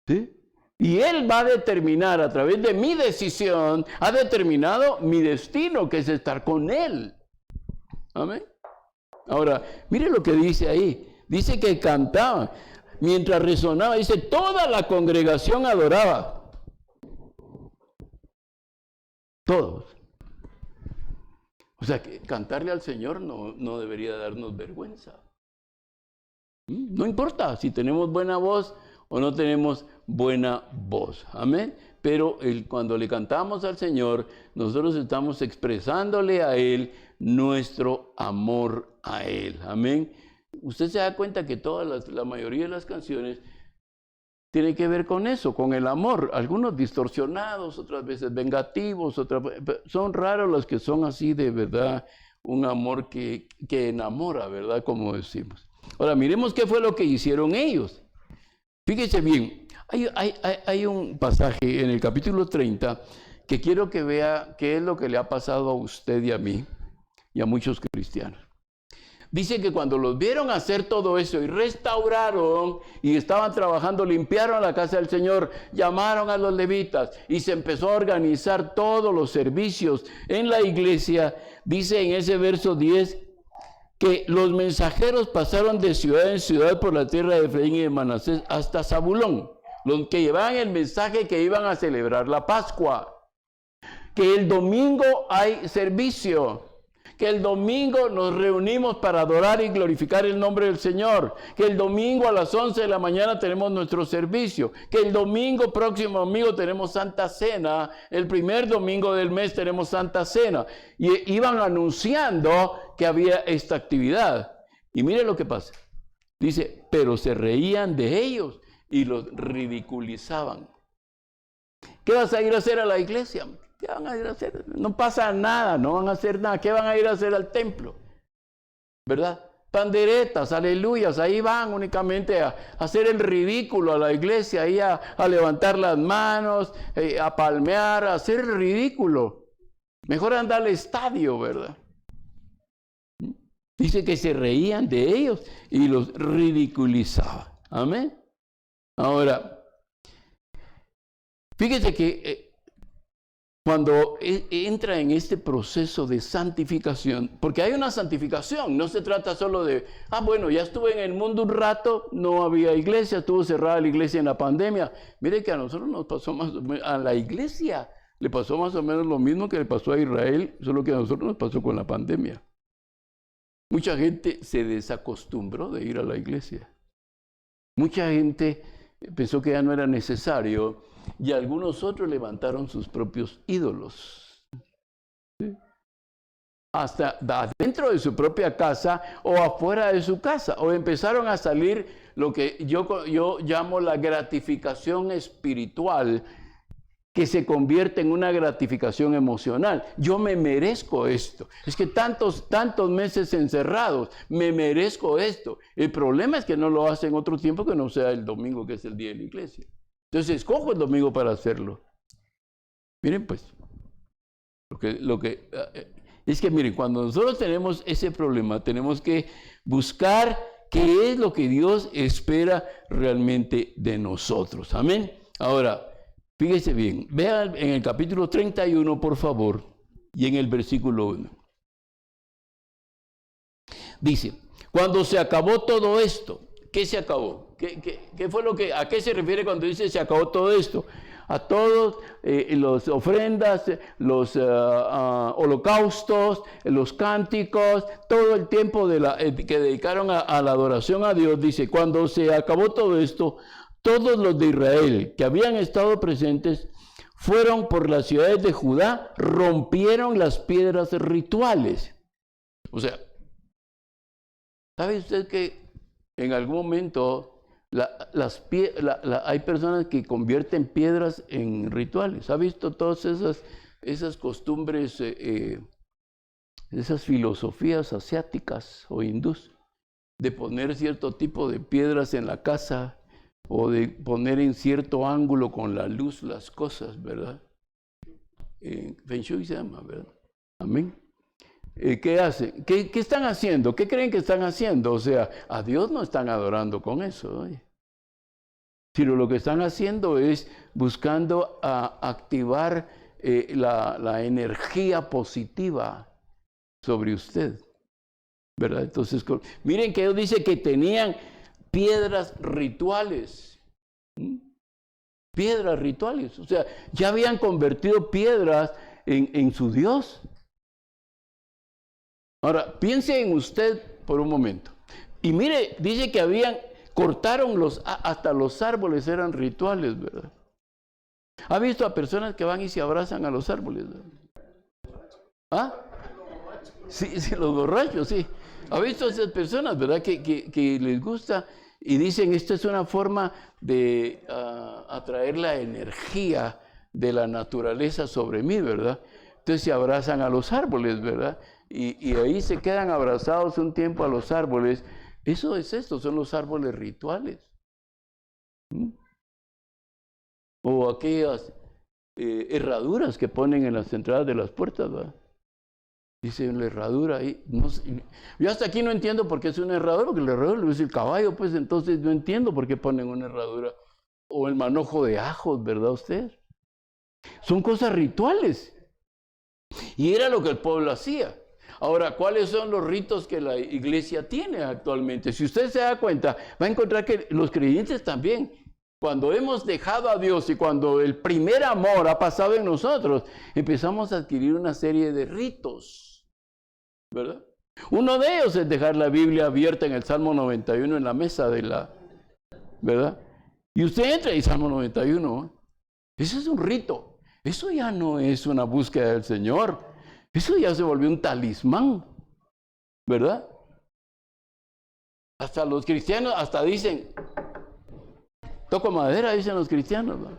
¿Sí? Y Él va a determinar, a través de mi decisión, ha determinado mi destino, que es estar con Él. Amén. Ahora, mire lo que dice ahí. Dice que cantaban. Mientras resonaba, dice, toda la congregación adoraba. Todos. O sea, que cantarle al Señor no debería darnos vergüenza. No importa si tenemos buena voz o no tenemos buena voz. Amén. Pero cuando le cantamos al Señor, nosotros estamos expresándole a Él nuestro amor a Él. Amén. Usted se da cuenta que la mayoría de las canciones tienen que ver con eso, con el amor. Algunos distorsionados, otras veces vengativos, son raros los que son así de verdad, un amor que enamora, ¿verdad? Como decimos. Ahora, miremos qué fue lo que hicieron ellos. Fíjese bien, hay un pasaje en el capítulo 30 que quiero que vea qué es lo que le ha pasado a usted y a mí y a muchos cristianos. Dice que cuando los vieron hacer todo eso y restauraron y estaban trabajando, limpiaron la casa del Señor, llamaron a los levitas y se empezó a organizar todos los servicios en la iglesia. Dice en ese verso 10 que los mensajeros pasaron de ciudad en ciudad por la tierra de Efraín y de Manasés hasta Zabulón, los que llevaban el mensaje que iban a celebrar la Pascua, que el domingo hay servicio, que el domingo nos reunimos para adorar y glorificar el nombre del Señor, que el domingo a las 11 de la mañana tenemos nuestro servicio, que el próximo domingo tenemos Santa Cena, el primer domingo del mes tenemos Santa Cena, y iban anunciando que había esta actividad. Y mire lo que pasa, dice, pero se reían de ellos y los ridiculizaban. ¿Qué vas a ir a hacer a la iglesia? ¿Qué van a ir a hacer? No pasa nada, no van a hacer nada. ¿Qué van a ir a hacer al templo? ¿Verdad? Panderetas, aleluyas, ahí van únicamente a hacer el ridículo a la iglesia, ahí a levantar las manos, a palmear, a hacer el ridículo. Mejor anda al estadio, ¿verdad? Dice que se reían de ellos y los ridiculizaban. Amén. Ahora, fíjese que cuando entra en este proceso de santificación, porque hay una santificación, no se trata solo de, bueno, ya estuve en el mundo un rato, no había iglesia, estuvo cerrada la iglesia en la pandemia. Mire que a nosotros nos pasó más o menos, a la iglesia le pasó más o menos lo mismo que le pasó a Israel, solo que a nosotros nos pasó con la pandemia. Mucha gente se desacostumbró de ir a la iglesia. Mucha gente pensó que ya no era necesario y algunos otros levantaron sus propios ídolos. ¿Sí? Hasta dentro de su propia casa o afuera de su casa. O empezaron a salir lo que yo llamo la gratificación espiritual, que se convierte en una gratificación emocional. Yo me merezco esto. Es que tantos meses encerrados, me merezco esto. El problema es que no lo hacen otro tiempo que no sea el domingo, que es el día de la iglesia. Entonces escojo el domingo para hacerlo. Miren pues, es que miren, cuando nosotros tenemos ese problema, tenemos que buscar qué es lo que Dios espera realmente de nosotros. Amén. Ahora, fíjese bien, vean en el capítulo 31, por favor, y en el versículo 1. Dice, cuando se acabó todo esto, ¿qué se acabó? ¿Qué fue a qué se refiere cuando dice se acabó todo esto? A todos las ofrendas, los holocaustos, los cánticos, todo el tiempo que dedicaron a la adoración a Dios. Dice, cuando se acabó todo esto, todos los de Israel que habían estado presentes fueron por las ciudades de Judá, rompieron las piedras rituales. O sea, ¿sabe usted que en algún momento hay personas que convierten piedras en rituales? ¿Ha visto todas esas costumbres, esas filosofías asiáticas o hindús, de poner cierto tipo de piedras en la casa o de poner en cierto ángulo con la luz las cosas, ¿verdad? Feng Shui se llama, ¿verdad? Amén. ¿Qué hacen? ¿Qué están haciendo? ¿Qué creen que están haciendo? O sea, a Dios no están adorando con eso, ¿oye? Sino lo que están haciendo es buscando activar la energía positiva sobre usted, ¿verdad? Entonces, miren que Dios dice que tenían piedras rituales. Piedras rituales. O sea, ya habían convertido piedras en su Dios. Ahora, piense en usted por un momento. Y mire, dice que cortaron hasta los árboles, eran rituales, ¿verdad? ¿Ha visto a personas que van y se abrazan a los árboles, ¿verdad? ¿Ah? Sí, los borrachos, sí. ¿Ha visto a esas personas, verdad? Que les gusta y dicen, esta es una forma de atraer la energía de la naturaleza sobre mí, ¿verdad? Entonces se abrazan a los árboles, ¿verdad? Y ahí se quedan abrazados un tiempo a los árboles. Eso es esto, son los árboles rituales. O aquellas herraduras que ponen en las entradas de las puertas, ¿verdad? Dice la herradura ahí. No sé, yo hasta aquí no entiendo por qué es una herradura, porque la herradura es el caballo, pues entonces no entiendo por qué ponen una herradura. O el manojo de ajos, ¿verdad usted? Son cosas rituales. Y era lo que el pueblo hacía. Ahora, ¿cuáles son los ritos que la iglesia tiene actualmente? Si usted se da cuenta, va a encontrar que los creyentes también, cuando hemos dejado a Dios y cuando el primer amor ha pasado en nosotros, empezamos a adquirir una serie de ritos, ¿verdad? Uno de ellos es dejar la Biblia abierta en el Salmo 91 en la mesa ¿verdad? Y usted entra y Salmo 91, ese es un rito. Eso ya no es una búsqueda del Señor. Eso ya se volvió un talismán, ¿verdad? Hasta los cristianos, hasta dicen, toco madera, dicen los cristianos, ¿no?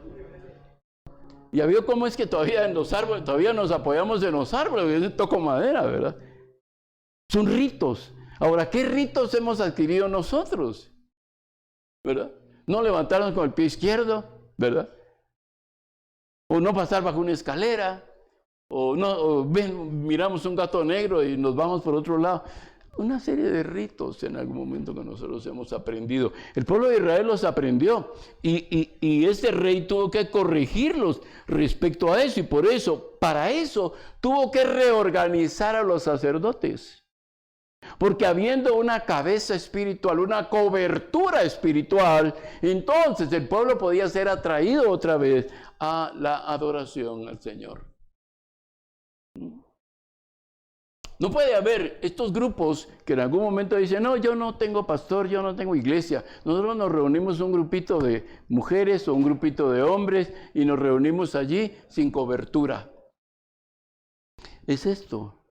Ya vio cómo es que todavía en los árboles, todavía nos apoyamos en los árboles, yo toco madera, ¿verdad? Son ritos. Ahora, ¿qué ritos hemos adquirido nosotros? ¿Verdad? No levantarnos con el pie izquierdo, ¿verdad? O no pasar bajo una escalera. O no, o ven, miramos un gato negro y nos vamos por otro lado. Una serie de ritos en algún momento que nosotros hemos aprendido. El pueblo de Israel los aprendió y este rey tuvo que corregirlos respecto a eso, y por eso, para eso, tuvo que reorganizar a los sacerdotes. Porque habiendo una cabeza espiritual, una cobertura espiritual, entonces el pueblo podía ser atraído otra vez a la adoración al Señor. No puede haber estos grupos que en algún momento dicen, no, yo no tengo pastor, yo no tengo iglesia. Nosotros nos reunimos un grupito de mujeres o un grupito de hombres y nos reunimos allí sin cobertura. Es esto,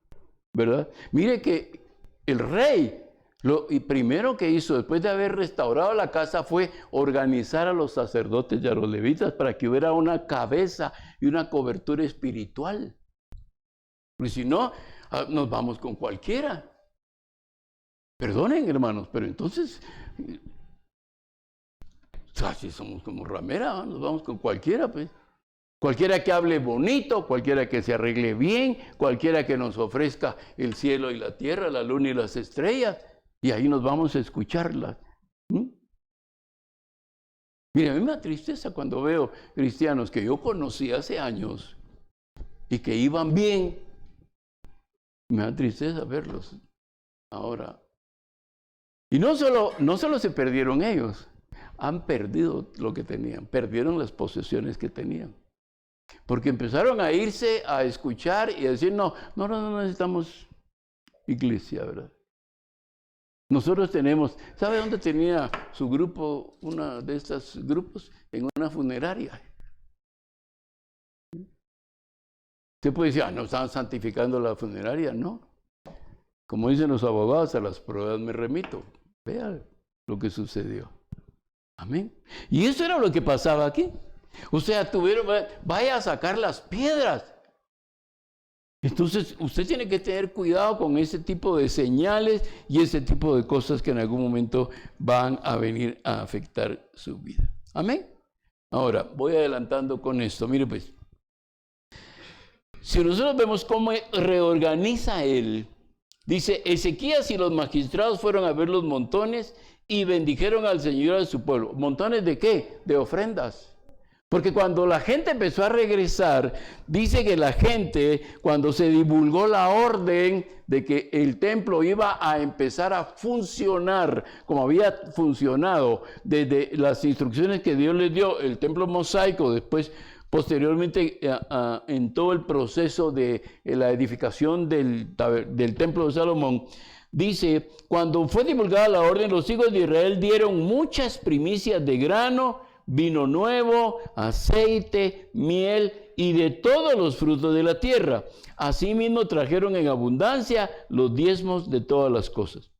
¿verdad? Mire que el rey, lo primero que hizo después de haber restaurado la casa fue organizar a los sacerdotes y a los levitas para que hubiera una cabeza y una cobertura espiritual. Porque si no, nos vamos con cualquiera. Perdonen, hermanos, pero entonces, casi somos como ramera, ¿no? Nos vamos con cualquiera, pues. Cualquiera que hable bonito, cualquiera que se arregle bien, cualquiera que nos ofrezca el cielo y la tierra, la luna y las estrellas, y ahí nos vamos a escucharlas. Mire, a mí me da tristeza cuando veo cristianos que yo conocí hace años y que iban bien. Me da tristeza verlos ahora. Y no solo se perdieron ellos, han perdido lo que tenían, perdieron las posesiones que tenían. Porque empezaron a irse a escuchar y a decir, no necesitamos iglesia, ¿verdad? Nosotros tenemos, ¿sabe dónde tenía su grupo, una de estos grupos? En una funeraria. Usted puede decir, no están santificando la funeraria, no. Como dicen los abogados, a las pruebas me remito. Vea lo que sucedió. Amén. Y eso era lo que pasaba aquí. O sea, vaya a sacar las piedras. Entonces, usted tiene que tener cuidado con ese tipo de señales y ese tipo de cosas que en algún momento van a venir a afectar su vida. Amén. Ahora, voy adelantando con esto. Mire pues, si nosotros vemos cómo reorganiza él, dice, Ezequías y los magistrados fueron a ver los montones y bendijeron al Señor de su pueblo. ¿Montones de qué? De ofrendas. Porque cuando la gente empezó a regresar, dice que la gente, cuando se divulgó la orden de que el templo iba a empezar a funcionar como había funcionado desde las instrucciones que Dios les dio, el templo mosaico, después, posteriormente, en todo el proceso de la edificación del templo de Salomón, dice, cuando fue divulgada la orden, los hijos de Israel dieron muchas primicias de grano, vino nuevo, aceite, miel y de todos los frutos de la tierra. Asimismo trajeron en abundancia los diezmos de todas las cosas.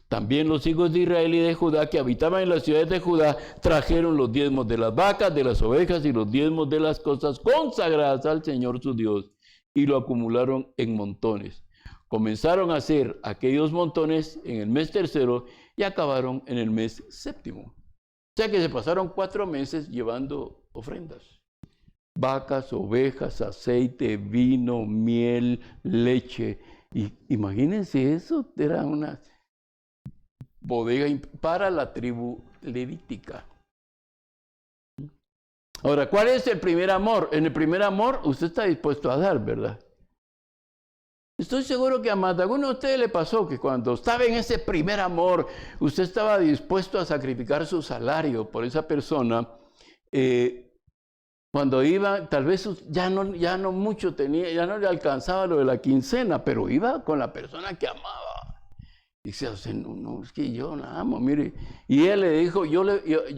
También los hijos de Israel y de Judá que habitaban en las ciudades de Judá trajeron los diezmos de las vacas, de las ovejas y los diezmos de las cosas consagradas al Señor su Dios y lo acumularon en montones. Comenzaron a hacer aquellos montones en el mes tercero y acabaron en el mes séptimo. O sea que se pasaron 4 meses llevando ofrendas. Vacas, ovejas, aceite, vino, miel, leche. Y imagínense, eso era una bodega para la tribu levítica. Ahora, ¿cuál es el primer amor? En el primer amor usted está dispuesto a dar, ¿verdad? Estoy seguro que a más de alguno de ustedes le pasó que cuando estaba en ese primer amor, usted estaba dispuesto a sacrificar su salario por esa persona. Cuando iba, tal vez ya no mucho tenía, ya no le alcanzaba lo de la quincena, pero iba con la persona que amaba. Y dice, no, es que yo la amo, mire. Y él le dijo, yo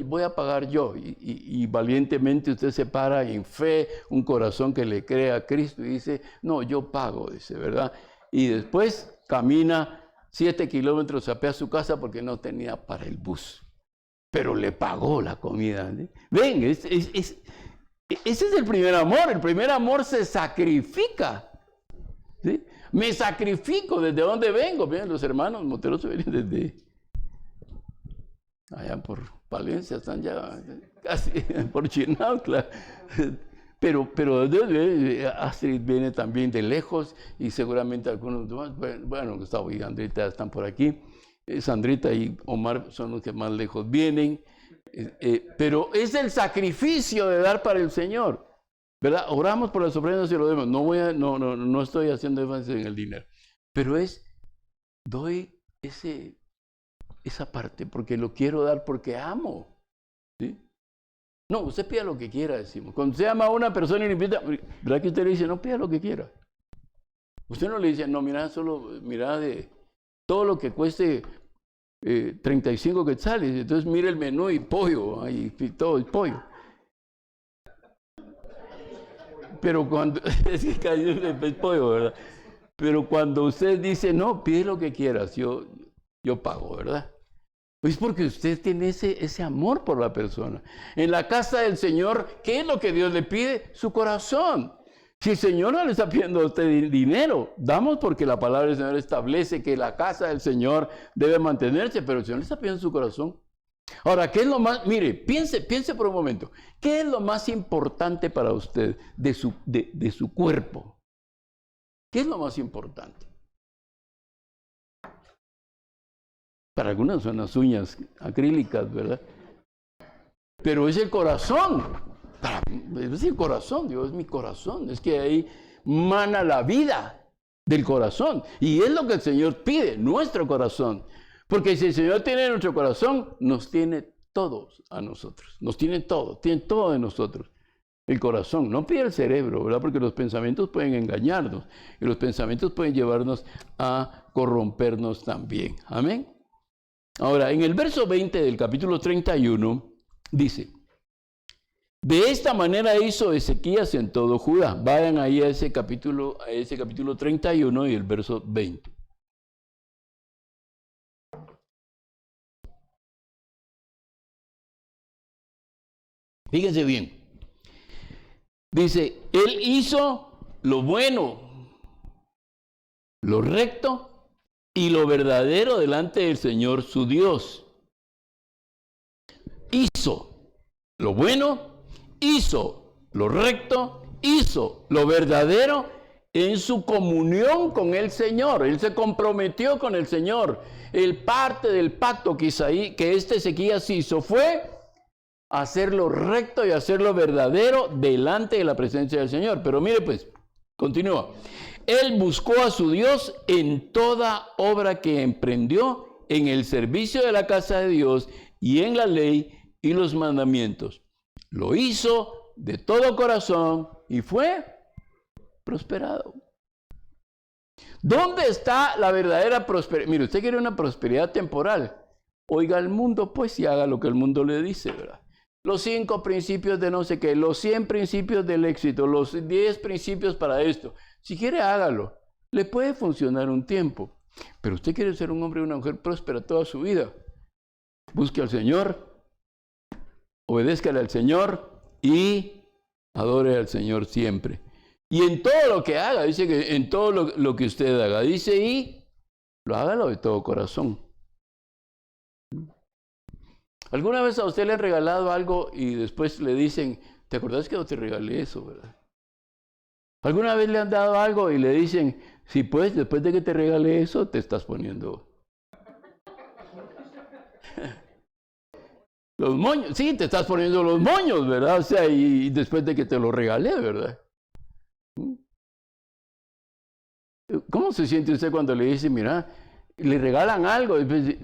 voy a pagar yo. Y valientemente usted se para en fe, un corazón que le cree a Cristo y dice, no, yo pago, dice, ¿verdad? Y después camina 7 kilómetros a su casa porque no tenía para el bus. Pero le pagó la comida. ¿Sí? Ven, ese es el primer amor. El primer amor se sacrifica. ¿Sí? Me sacrifico. ¿Desde dónde vengo? Miren, los hermanos moteros vienen desde allá por Palencia, están ya casi por Chinautla. Pero Astrid viene también de lejos y seguramente algunos demás, bueno, Gustavo y Andrita están por aquí. Sandrita y Omar son los que más lejos vienen. Pero es el sacrificio de dar para el Señor, ¿verdad? Oramos por las ofrendas y lo demás. No estoy haciendo énfasis en el dinero, pero doy esa parte porque lo quiero dar porque amo, ¿sí? No, usted pida lo que quiera, decimos. Cuando usted ama a una persona y le invita, ¿verdad que usted le dice, no pida lo que quiera? Usted no le dice, no, mira de todo lo que cueste 35 quetzales, entonces mire el menú y pollo, y todo el pollo. Pero cuando, es que es pollo, ¿verdad? Pero cuando usted dice, no, pide lo que quieras, yo pago, ¿verdad? Pues porque usted tiene ese amor por la persona. En la casa del Señor, ¿qué es lo que Dios le pide? Su corazón. Si el Señor no le está pidiendo a usted dinero, damos porque la palabra del Señor establece que la casa del Señor debe mantenerse, pero el Señor le está pidiendo su corazón. Ahora, ¿qué es lo más? Mire, piense por un momento. ¿Qué es lo más importante para usted de su cuerpo? ¿Qué es lo más importante? Para algunas son las uñas acrílicas, ¿verdad? Pero es el corazón. Es el corazón, Dios es mi corazón. Es que ahí mana la vida del corazón. Y es lo que el Señor pide, nuestro corazón. Porque si el Señor tiene nuestro corazón, nos tiene todos a nosotros. Nos tiene todo de nosotros. El corazón, no pide el cerebro, ¿verdad? Porque los pensamientos pueden engañarnos. Y los pensamientos pueden llevarnos a corrompernos también. Amén. Ahora, en el verso 20 del capítulo 31, dice, de esta manera hizo Ezequías en todo Judá. Vayan ahí a ese capítulo 31 y el verso 20. Fíjense bien. Dice, él hizo lo bueno, lo recto y lo verdadero delante del Señor su Dios. Hizo lo bueno, hizo lo recto, hizo lo verdadero en su comunión con el Señor. Él se comprometió con el Señor. El parte del pacto que Ezequías hizo fue hacerlo recto y hacerlo verdadero delante de la presencia del Señor. Pero mire pues, continúa. Él buscó a su Dios en toda obra que emprendió, en el servicio de la casa de Dios y en la ley y los mandamientos. Lo hizo de todo corazón y fue prosperado. ¿Dónde está la verdadera prosperidad? Mire, usted quiere una prosperidad temporal. Oiga al mundo, pues, y haga lo que el mundo le dice, ¿verdad? Los 5 principios de no sé qué, los 100 principios del éxito, los 10 principios para esto. Si quiere, hágalo. Le puede funcionar un tiempo. Pero usted quiere ser un hombre y una mujer próspera toda su vida. Busque al Señor, obedézcale al Señor y adore al Señor siempre. Y en todo lo que haga, dice que en todo lo que usted haga, dice, y hágalo de todo corazón. ¿Alguna vez a usted le han regalado algo y después le dicen, ¿te acordás que no te regalé eso, verdad? ¿Alguna vez le han dado algo y le dicen, sí, pues, después de que te regalé eso, te estás poniendo los moños? Sí, te estás poniendo los moños, ¿verdad? O sea, y después de que te lo regalé, ¿verdad? ¿Cómo se siente usted cuando le dicen, mira, le regalan algo? Después,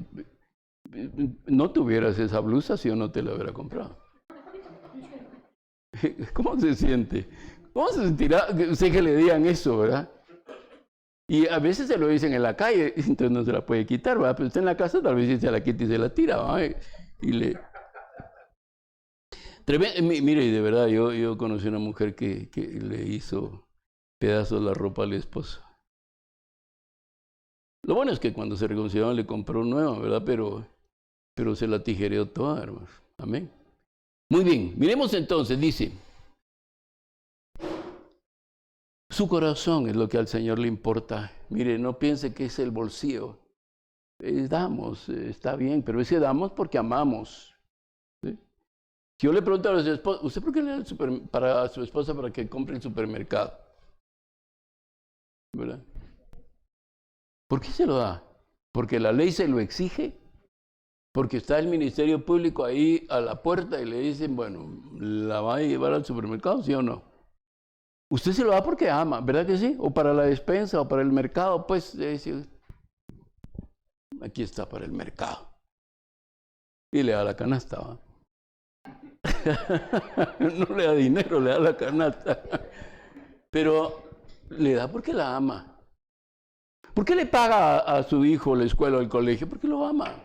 no tuvieras esa blusa si yo no te la hubiera comprado. ¿Cómo se siente? ¿Cómo se sentirá usted que le digan eso, verdad? Y a veces se lo dicen en la calle, entonces no se la puede quitar, ¿verdad? Pero usted en la casa tal vez se la quita y se la tira, ¿verdad? Mire, de verdad, yo conocí una mujer que le hizo pedazos la ropa al esposo. Lo bueno es que cuando se reconciliaron le compró nueva, ¿verdad? Pero se la tijereó toda, hermanos. Amén. Muy bien, miremos entonces, dice, su corazón es lo que al Señor le importa. Mire, no piense que es el bolsillo. Damos, está bien, pero ese damos porque amamos. ¿Sí? Si yo le pregunto a los esposos, ¿usted por qué le da para su esposa para que compre el supermercado? ¿Verdad? ¿Por qué se lo da? ¿Porque la ley se lo exige? ¿Porque está el Ministerio Público ahí a la puerta y le dicen, bueno, ¿la va a llevar al supermercado, sí o no? Usted se lo da porque ama, ¿verdad que sí? O para la despensa o para el mercado, pues, aquí está para el mercado. Y le da la canasta, ¿va? No le da dinero, le da la canasta. Pero le da porque la ama. ¿Por qué le paga a su hijo la escuela o el colegio? Porque lo ama.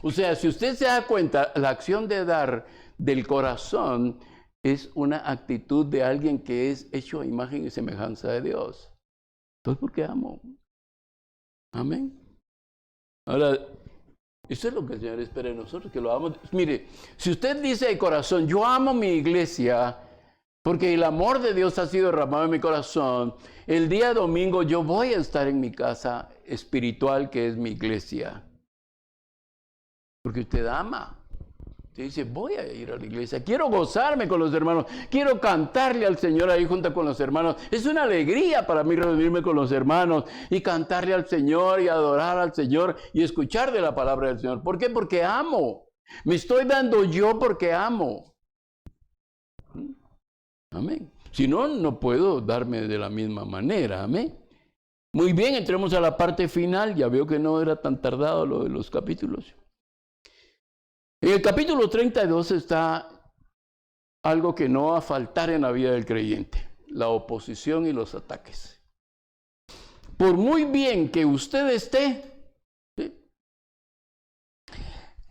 O sea, si usted se da cuenta, la acción de dar del corazón es una actitud de alguien que es hecho a imagen y semejanza de Dios. Entonces, ¿por qué amo? Amén. Ahora, eso es lo que el Señor espera de nosotros, que lo amamos. Mire, si usted dice de corazón, yo amo mi iglesia, porque el amor de Dios ha sido derramado en mi corazón, el día domingo yo voy a estar en mi casa espiritual, que es mi iglesia. Porque usted ama. Usted dice, voy a ir a la iglesia, quiero gozarme con los hermanos, quiero cantarle al Señor ahí junto con los hermanos. Es una alegría para mí reunirme con los hermanos y cantarle al Señor y adorar al Señor y escuchar de la palabra del Señor. ¿Por qué? Porque amo. Me estoy dando yo porque amo. Amén. Si no, no puedo darme de la misma manera. Amén. Muy bien, entremos a la parte final. Ya veo que no era tan tardado lo de los capítulos. En el capítulo 32 está algo que no va a faltar en la vida del creyente: la oposición y los ataques. Por muy bien que usted esté, ¿sí?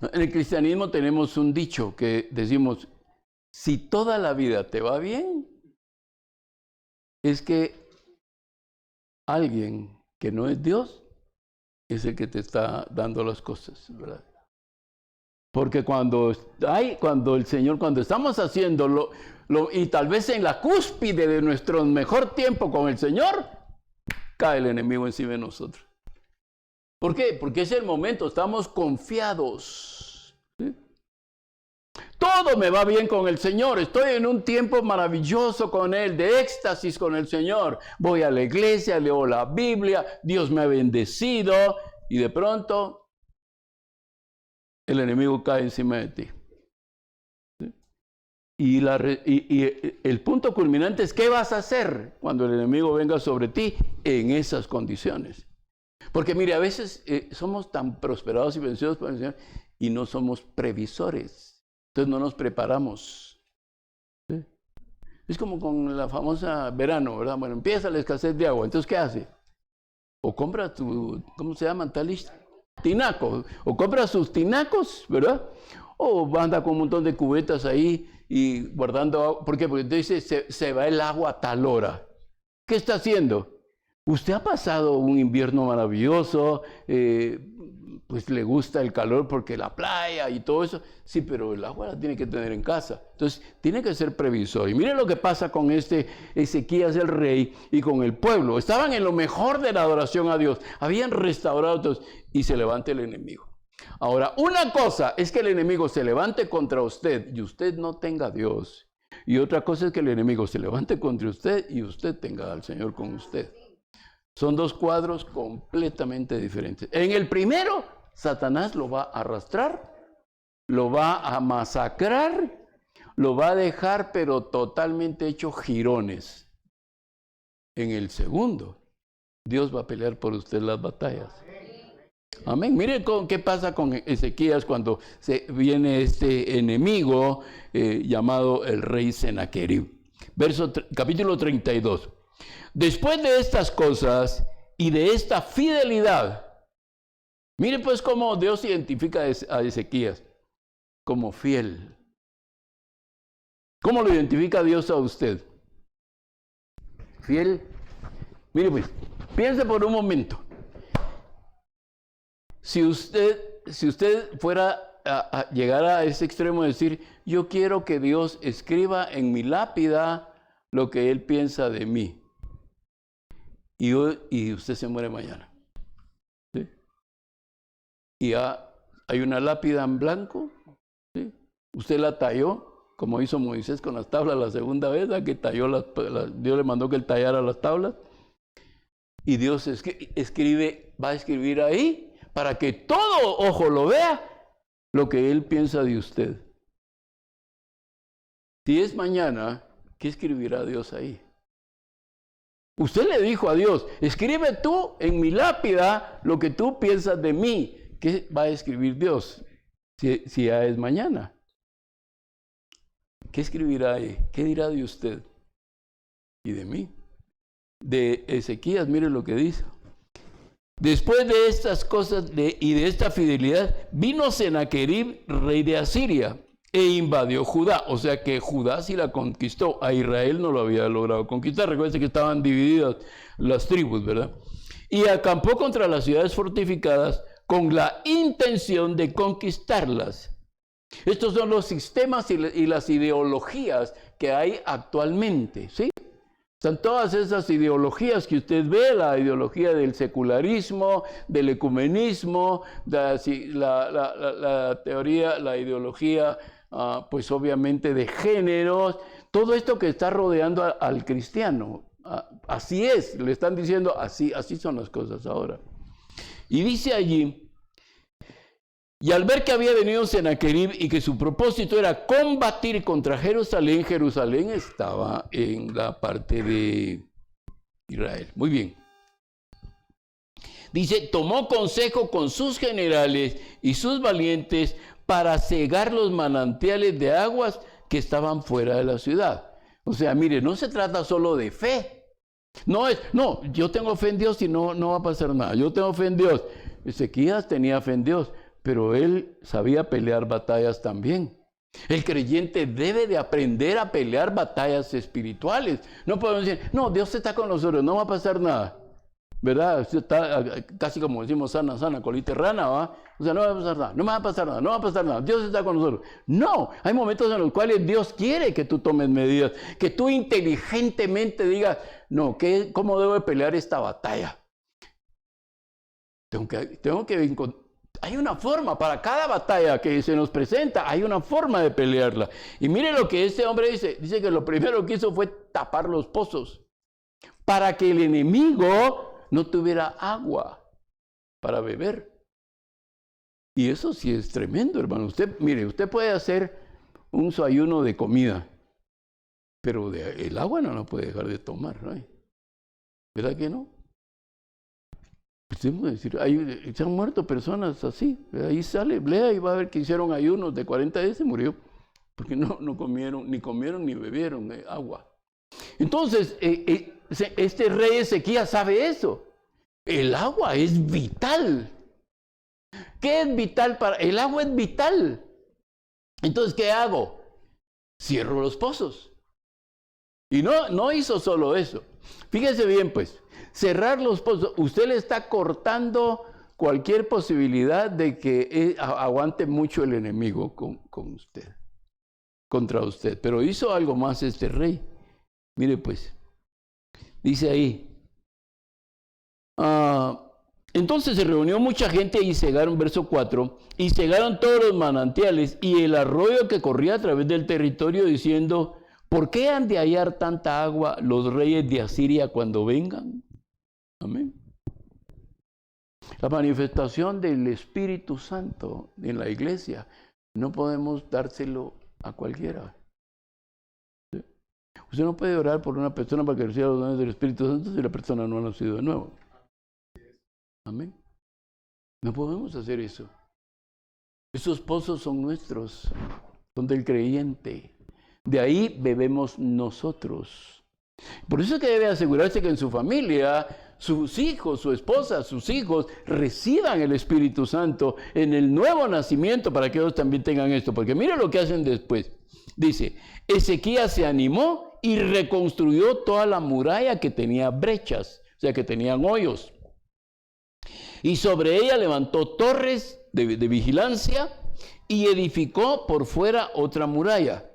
En el cristianismo tenemos un dicho que decimos, si toda la vida te va bien, es que alguien que no es Dios es el que te está dando las cosas, ¿verdad? Porque cuando el Señor, cuando estamos haciéndolo, y tal vez en la cúspide de nuestro mejor tiempo con el Señor, cae el enemigo encima de nosotros. ¿Por qué? Porque es el momento, estamos confiados. ¿Sí? Todo me va bien con el Señor, estoy en un tiempo maravilloso con Él, de éxtasis con el Señor. Voy a la iglesia, leo la Biblia, Dios me ha bendecido, y de pronto el enemigo cae encima de ti. ¿Sí? Y el punto culminante es, ¿qué vas a hacer cuando el enemigo venga sobre ti en esas condiciones? Porque mire, a veces somos tan prosperados y vencidos por el Señor y no somos previsores. Entonces no nos preparamos. ¿Sí? Es como con la famosa verano, ¿verdad? Bueno, empieza la escasez de agua. Entonces, ¿qué hace? O compra ¿cómo se llaman? Tinacos, o compra sus tinacos, ¿verdad? O anda con un montón de cubetas ahí y guardando agua. ¿Por qué? Porque entonces se va el agua a tal hora. ¿Qué está haciendo? Usted ha pasado un invierno maravilloso, pues le gusta el calor porque la playa y todo eso. Sí, pero el agua la tiene que tener en casa. Entonces, tiene que ser previsor. Y miren lo que pasa con Ezequías el rey y con el pueblo. Estaban en lo mejor de la adoración a Dios. Habían restaurado todos y se levanta el enemigo. Ahora, una cosa es que el enemigo se levante contra usted y usted no tenga a Dios. Y otra cosa es que el enemigo se levante contra usted y usted tenga al Señor con usted. Son dos cuadros completamente diferentes. En el primero, Satanás lo va a arrastrar, lo va a masacrar, lo va a dejar pero totalmente hecho jirones. En el segundo, Dios va a pelear por usted las batallas. Amén. Miren qué pasa con Ezequías cuando viene este enemigo llamado el rey Sennacherib. Capítulo 32. Después de estas cosas y de esta fidelidad, mire pues cómo Dios identifica a Ezequías como fiel. ¿Cómo lo identifica Dios a usted? Fiel. Mire pues, piense por un momento. Si usted fuera a llegar a ese extremo de decir, yo quiero que Dios escriba en mi lápida lo que Él piensa de mí. Y usted se muere mañana. ¿Sí? Y hay una lápida en blanco. ¿Sí? usted la talló, como hizo Moisés con las tablas la segunda vez, que talló Dios le mandó que él tallara las tablas. Y Dios va a escribir ahí para que todo ojo lo vea, lo que Él piensa de usted. Si es mañana, ¿qué escribirá Dios ahí? Usted le dijo a Dios, escribe tú en mi lápida lo que tú piensas de mí. ¿Qué va a escribir Dios si ya es mañana? ¿Qué escribirá ahí? ¿Qué dirá de usted y de mí? De Ezequías, mire lo que dice. Después de estas cosas y de esta fidelidad, vino Sennacherib, rey de Asiria, e invadió Judá. O sea que Judá sí la conquistó. A Israel no lo había logrado conquistar. Recuerden que estaban divididas las tribus, ¿verdad? Y acampó contra las ciudades fortificadas con la intención de conquistarlas. Estos son los sistemas y las ideologías que hay actualmente, ¿sí? Están todas esas ideologías que usted ve, la ideología del secularismo, del ecumenismo, la teoría, la ideología, pues obviamente de géneros, todo esto que está rodeando al cristiano. Así es, le están diciendo, así son las cosas ahora. Y dice allí, y al ver que había venido Sennacherib y que su propósito era combatir contra Jerusalén, Jerusalén estaba en la parte de Israel. Muy bien. Dice, tomó consejo con sus generales y sus valientes para cegar los manantiales de aguas que estaban fuera de la ciudad. O sea, mire, no se trata solo de fe. No, yo tengo fe en Dios y no va a pasar nada. Yo tengo fe en Dios. Ezequías tenía fe en Dios, pero él sabía pelear batallas también. El creyente debe de aprender a pelear batallas espirituales. No podemos decir, no, Dios está con nosotros, no va a pasar nada. ¿Verdad? Usted está casi como decimos, sana, colita rana, ¿va? O sea, no va a pasar nada, no va a pasar nada, no va a pasar nada. Dios está con nosotros. No, hay momentos en los cuales Dios quiere que tú tomes medidas, que tú inteligentemente digas, no, ¿cómo debo de pelear esta batalla? Hay una forma, para cada batalla que se nos presenta, hay una forma de pelearla. Y mire lo que este hombre dice que lo primero que hizo fue tapar los pozos, para que el enemigo no tuviera agua para beber. Y eso sí es tremendo, hermano. Usted puede hacer un ayuno de comida, pero el agua no la puede dejar de tomar, ¿no? ¿Verdad que no? Decir, se han muerto personas así. Ahí sale, lea y va a ver que hicieron ayunos de 40 días y se murió. Porque no comieron ni bebieron agua. Entonces, este rey Ezequías sabe eso. El agua es vital. ¿Qué es vital para? El agua es vital. Entonces, ¿qué hago? Cierro los pozos. Y no hizo solo eso. Fíjese bien, pues. Cerrar los pozos, usted le está cortando cualquier posibilidad de que aguante mucho el enemigo con usted, contra usted. Pero hizo algo más este rey. Mire pues, dice ahí, entonces se reunió mucha gente y cegaron, verso 4, y cegaron todos los manantiales y el arroyo que corría a través del territorio, diciendo, ¿por qué han de hallar tanta agua los reyes de Asiria cuando vengan? Amén. La manifestación del Espíritu Santo en la iglesia no podemos dárselo a cualquiera. ¿Sí? Usted no puede orar por una persona para que reciba los dones del Espíritu Santo si la persona no ha nacido de nuevo. Amén. No podemos hacer eso. Esos pozos son nuestros, son del creyente. De ahí bebemos nosotros. Por eso es que debe asegurarse que en su familia, sus hijos, su esposa, sus hijos reciban el Espíritu Santo en el nuevo nacimiento para que ellos también tengan esto. Porque mire lo que hacen después. Dice, Ezequías se animó y reconstruyó toda la muralla que tenía brechas, o sea que tenían hoyos. Y sobre ella levantó torres de vigilancia y edificó por fuera otra muralla.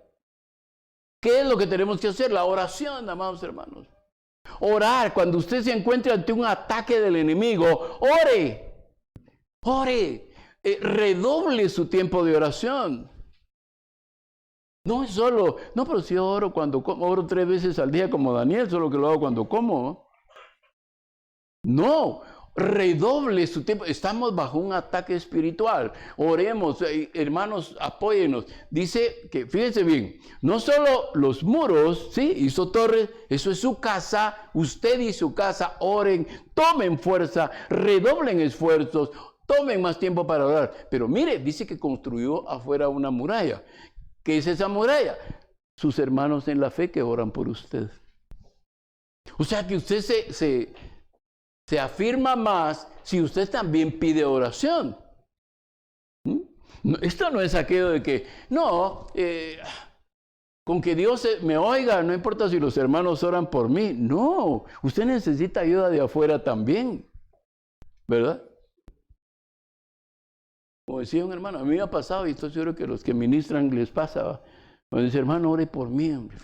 ¿Qué es lo que tenemos que hacer? La oración, amados hermanos. Orar. Cuando usted se encuentre ante un ataque del enemigo, ore. Redoble su tiempo de oración. No es solo, no, pero si oro cuando como, oro 3 veces al día como Daniel, solo que lo hago cuando como. No, redoble su tiempo. Estamos bajo un ataque espiritual. Oremos, hermanos, apóyennos. Dice que, fíjense bien, no solo los muros, ¿sí? Hizo torres, eso es su casa, usted y su casa, oren, tomen fuerza, redoblen esfuerzos, tomen más tiempo para orar. Pero mire, dice que construyó afuera una muralla. ¿Qué es esa muralla? Sus hermanos en la fe que oran por usted. O sea que usted se afirma más si usted también pide oración. Esto no es aquello de que, no, con que Dios me oiga, no importa si los hermanos oran por mí. No, usted necesita ayuda de afuera también, ¿verdad? Como decía un hermano, a mí me ha pasado, y estoy seguro que a los que ministran les pasa, cuando dice, hermano, ore por mí, hombre.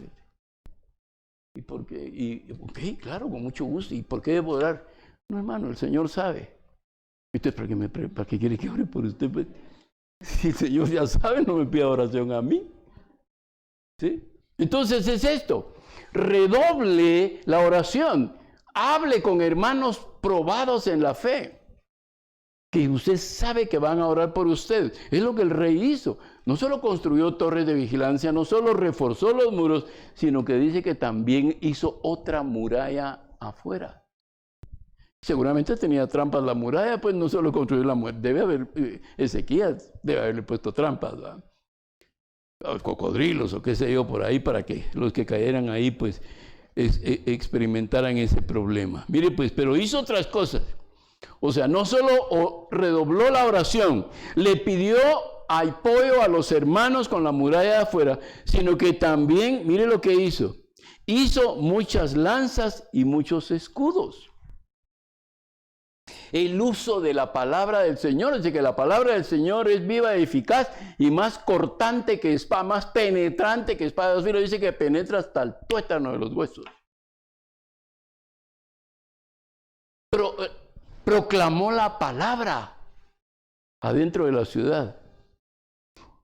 ¿Y por qué? Ok, claro, con mucho gusto. ¿Y por qué debo orar? No, hermano, el Señor sabe. Entonces, ¿para qué quiere que ore por usted? Pues, si el Señor ya sabe, no me pida oración a mí. ¿Sí? Entonces es esto. Redoble la oración. Hable con hermanos probados en la fe, que usted sabe que van a orar por usted. Es lo que el rey hizo. No solo construyó torres de vigilancia, no solo reforzó los muros, sino que dice que también hizo otra muralla afuera. Seguramente tenía trampas la muralla, pues no solo construyó la muralla. Debe haber, Ezequías debe haberle puesto trampas, ¿verdad? Cocodrilos o qué sé yo por ahí, para que los que cayeran ahí, pues, experimentaran ese problema. Mire, pues, pero hizo otras cosas. O sea, no solo redobló la oración, le pidió apoyo a los hermanos con la muralla de afuera, sino que también, mire lo que hizo. Hizo muchas lanzas y muchos escudos. El uso de la palabra del Señor, es decir, que la palabra del Señor es viva, eficaz y más cortante que espada, más penetrante que espada de dos filos. Dice que penetra hasta el tuétano de los huesos. Pero proclamó la palabra adentro de la ciudad.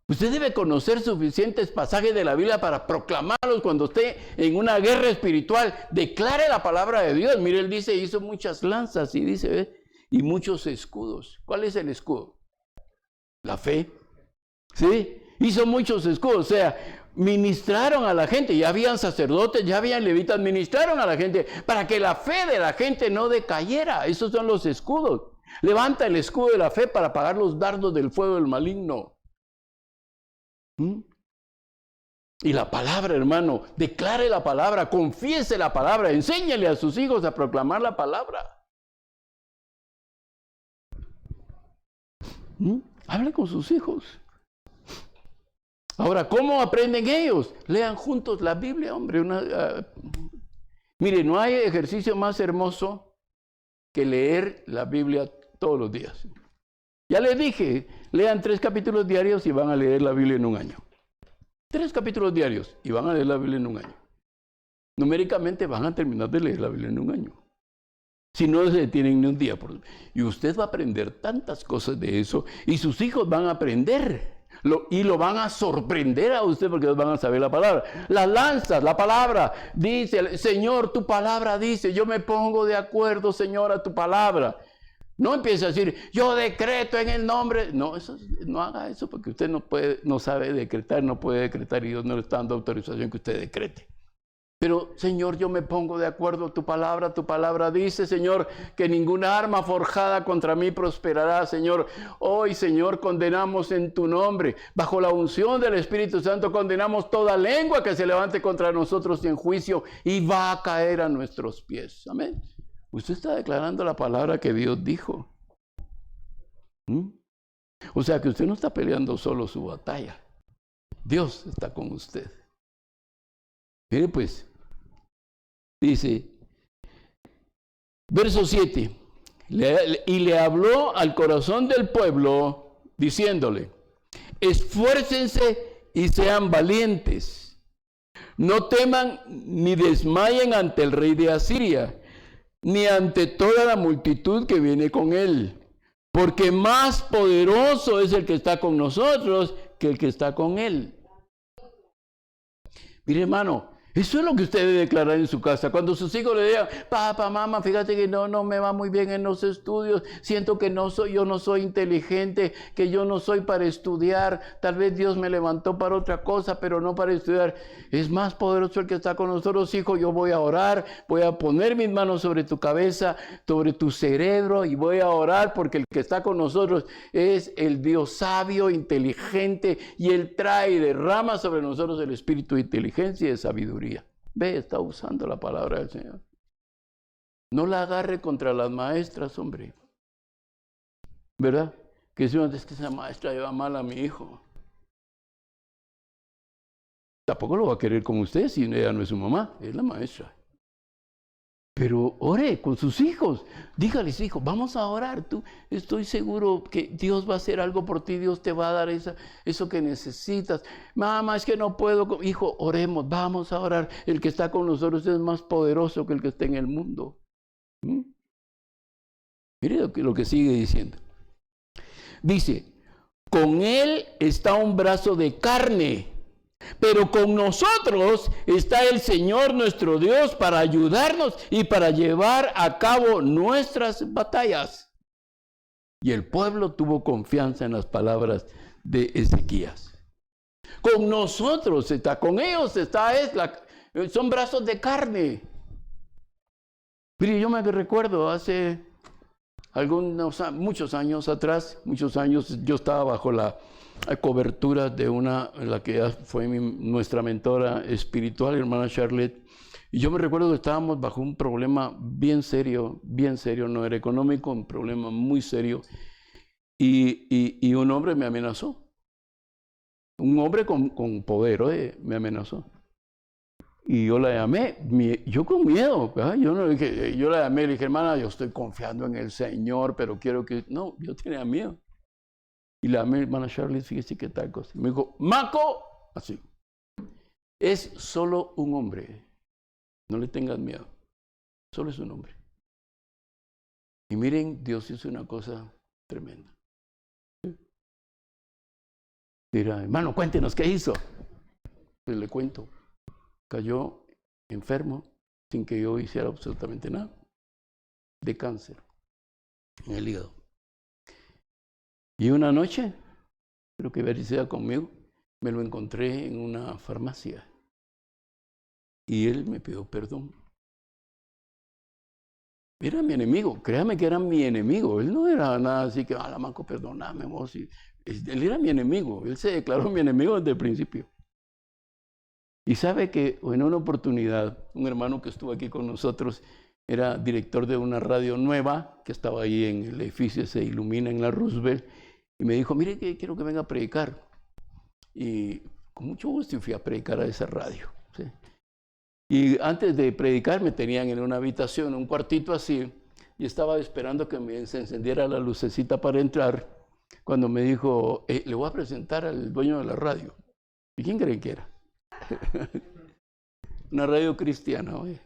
Usted debe conocer suficientes pasajes de la Biblia para proclamarlos cuando esté en una guerra espiritual. Declare la palabra de Dios. Mire, él dice, hizo muchas lanzas y dice, ¿ves? Y muchos escudos. ¿Cuál es el escudo? La fe. ¿Sí? Hizo muchos escudos. O sea, ministraron a la gente. Ya habían sacerdotes, ya habían levitas. Ministraron a la gente para que la fe de la gente no decayera. Esos son los escudos. Levanta el escudo de la fe para apagar los dardos del fuego del maligno. Y la palabra, hermano, declare la palabra, confiese la palabra, enséñele a sus hijos a proclamar la palabra. Hable con sus hijos. Ahora, ¿cómo aprenden ellos? Lean juntos la Biblia, hombre. Mire, no hay ejercicio más hermoso que leer la Biblia todos los días. Ya les dije, lean 3 capítulos diarios y van a leer la Biblia en un año. 3 capítulos diarios y van a leer la Biblia en un año. Numéricamente van a terminar de leer la Biblia en un año. Si no se detienen ni un día. Y usted va a aprender tantas cosas de eso. Y sus hijos van a aprender. Y lo van a sorprender a usted porque ellos van a saber la palabra. Las lanzas, la palabra. Dice, Señor, tu palabra dice. Yo me pongo de acuerdo, Señor, a tu palabra. No empiece a decir, yo decreto en el nombre. No, no haga eso porque usted no sabe decretar, no puede decretar y Dios no le está dando autorización que usted decrete. Pero, Señor, yo me pongo de acuerdo a tu palabra dice, Señor, que ninguna arma forjada contra mí prosperará, Señor. Hoy, Señor, condenamos en tu nombre, bajo la unción del Espíritu Santo, condenamos toda lengua que se levante contra nosotros en juicio y va a caer a nuestros pies. Amén. Usted está declarando la palabra que Dios dijo. O sea que usted no está peleando solo su batalla. Dios está con usted. Mire pues, dice, verso 7, y le habló al corazón del pueblo, diciéndole, esfuércense y sean valientes, no teman ni desmayen ante el rey de Asiria, ni ante toda la multitud que viene con él, porque más poderoso es el que está con nosotros que el que está con él. Mire, hermano, eso es lo que usted debe declarar en su casa. Cuando sus hijos le digan, papá, mamá, fíjate que no me va muy bien en los estudios, siento que yo no soy inteligente, que yo no soy para estudiar, tal vez Dios me levantó para otra cosa, pero no para estudiar. Es más poderoso el que está con nosotros, hijo. Yo voy a orar, voy a poner mis manos sobre tu cabeza, sobre tu cerebro, y voy a orar porque el que está con nosotros es el Dios sabio, inteligente, y Él trae y derrama sobre nosotros el espíritu de inteligencia y de sabiduría. Ve, está usando la palabra del Señor. No la agarre contra las maestras, hombre. ¿Verdad? Que es que esa maestra lleva mal a mi hijo. Tampoco lo va a querer con usted si ella no es su mamá, es la maestra. Pero ore con sus hijos. Dígales, hijo, vamos a orar. Tú, estoy seguro que Dios va a hacer algo por ti. Dios te va a dar eso que necesitas. Mamá, es que no puedo. Hijo, oremos, vamos a orar. El que está con nosotros es más poderoso que el que está en el mundo. Mire lo que sigue diciendo. Dice, con él está un brazo de carne, pero con nosotros está el Señor nuestro Dios para ayudarnos y para llevar a cabo nuestras batallas. Y el pueblo tuvo confianza en las palabras de Ezequías. Con nosotros está, con ellos está, son brazos de carne. Pero yo me recuerdo hace muchos años atrás, yo estaba bajo la cobertura de la que ya fue nuestra mentora espiritual, hermana Charlotte, y yo me recuerdo que estábamos bajo un problema bien serio, no era económico, un problema muy serio, y un hombre me amenazó, un hombre con poder, me amenazó. Y yo la llamé, yo con miedo, yo la llamé y le dije, hermana, yo estoy confiando en el Señor, pero quiero que... No, yo tenía miedo. Y la llamé, hermana Charlie, fíjese qué tal cosa. Me dijo, Maco, así, es solo un hombre, no le tengas miedo, solo es un hombre. Y miren, Dios hizo una cosa tremenda. Dirá, hermano, cuéntenos qué hizo. Pues le cuento. Cayó enfermo sin que yo hiciera absolutamente nada, de cáncer en el hígado. Y una noche, creo que Berisea conmigo, me lo encontré en una farmacia y él me pidió perdón. Era mi enemigo, créame que era mi enemigo. Él no era nada así que, la Maco, perdóname vos. Él era mi enemigo, él se declaró mi enemigo desde el principio. Y sabe que en una oportunidad, un hermano que estuvo aquí con nosotros, era director de una radio nueva, que estaba ahí en el edificio, se ilumina en la Roosevelt, y me dijo, mire que quiero que venga a predicar. Y con mucho gusto fui a predicar a esa radio. ¿Sí? Y antes de predicar me tenían en una habitación, un cuartito así, y estaba esperando que se encendiera la lucecita para entrar, cuando me dijo, le voy a presentar al dueño de la radio. ¿Y quién creen que era? Una radio cristiana, oye.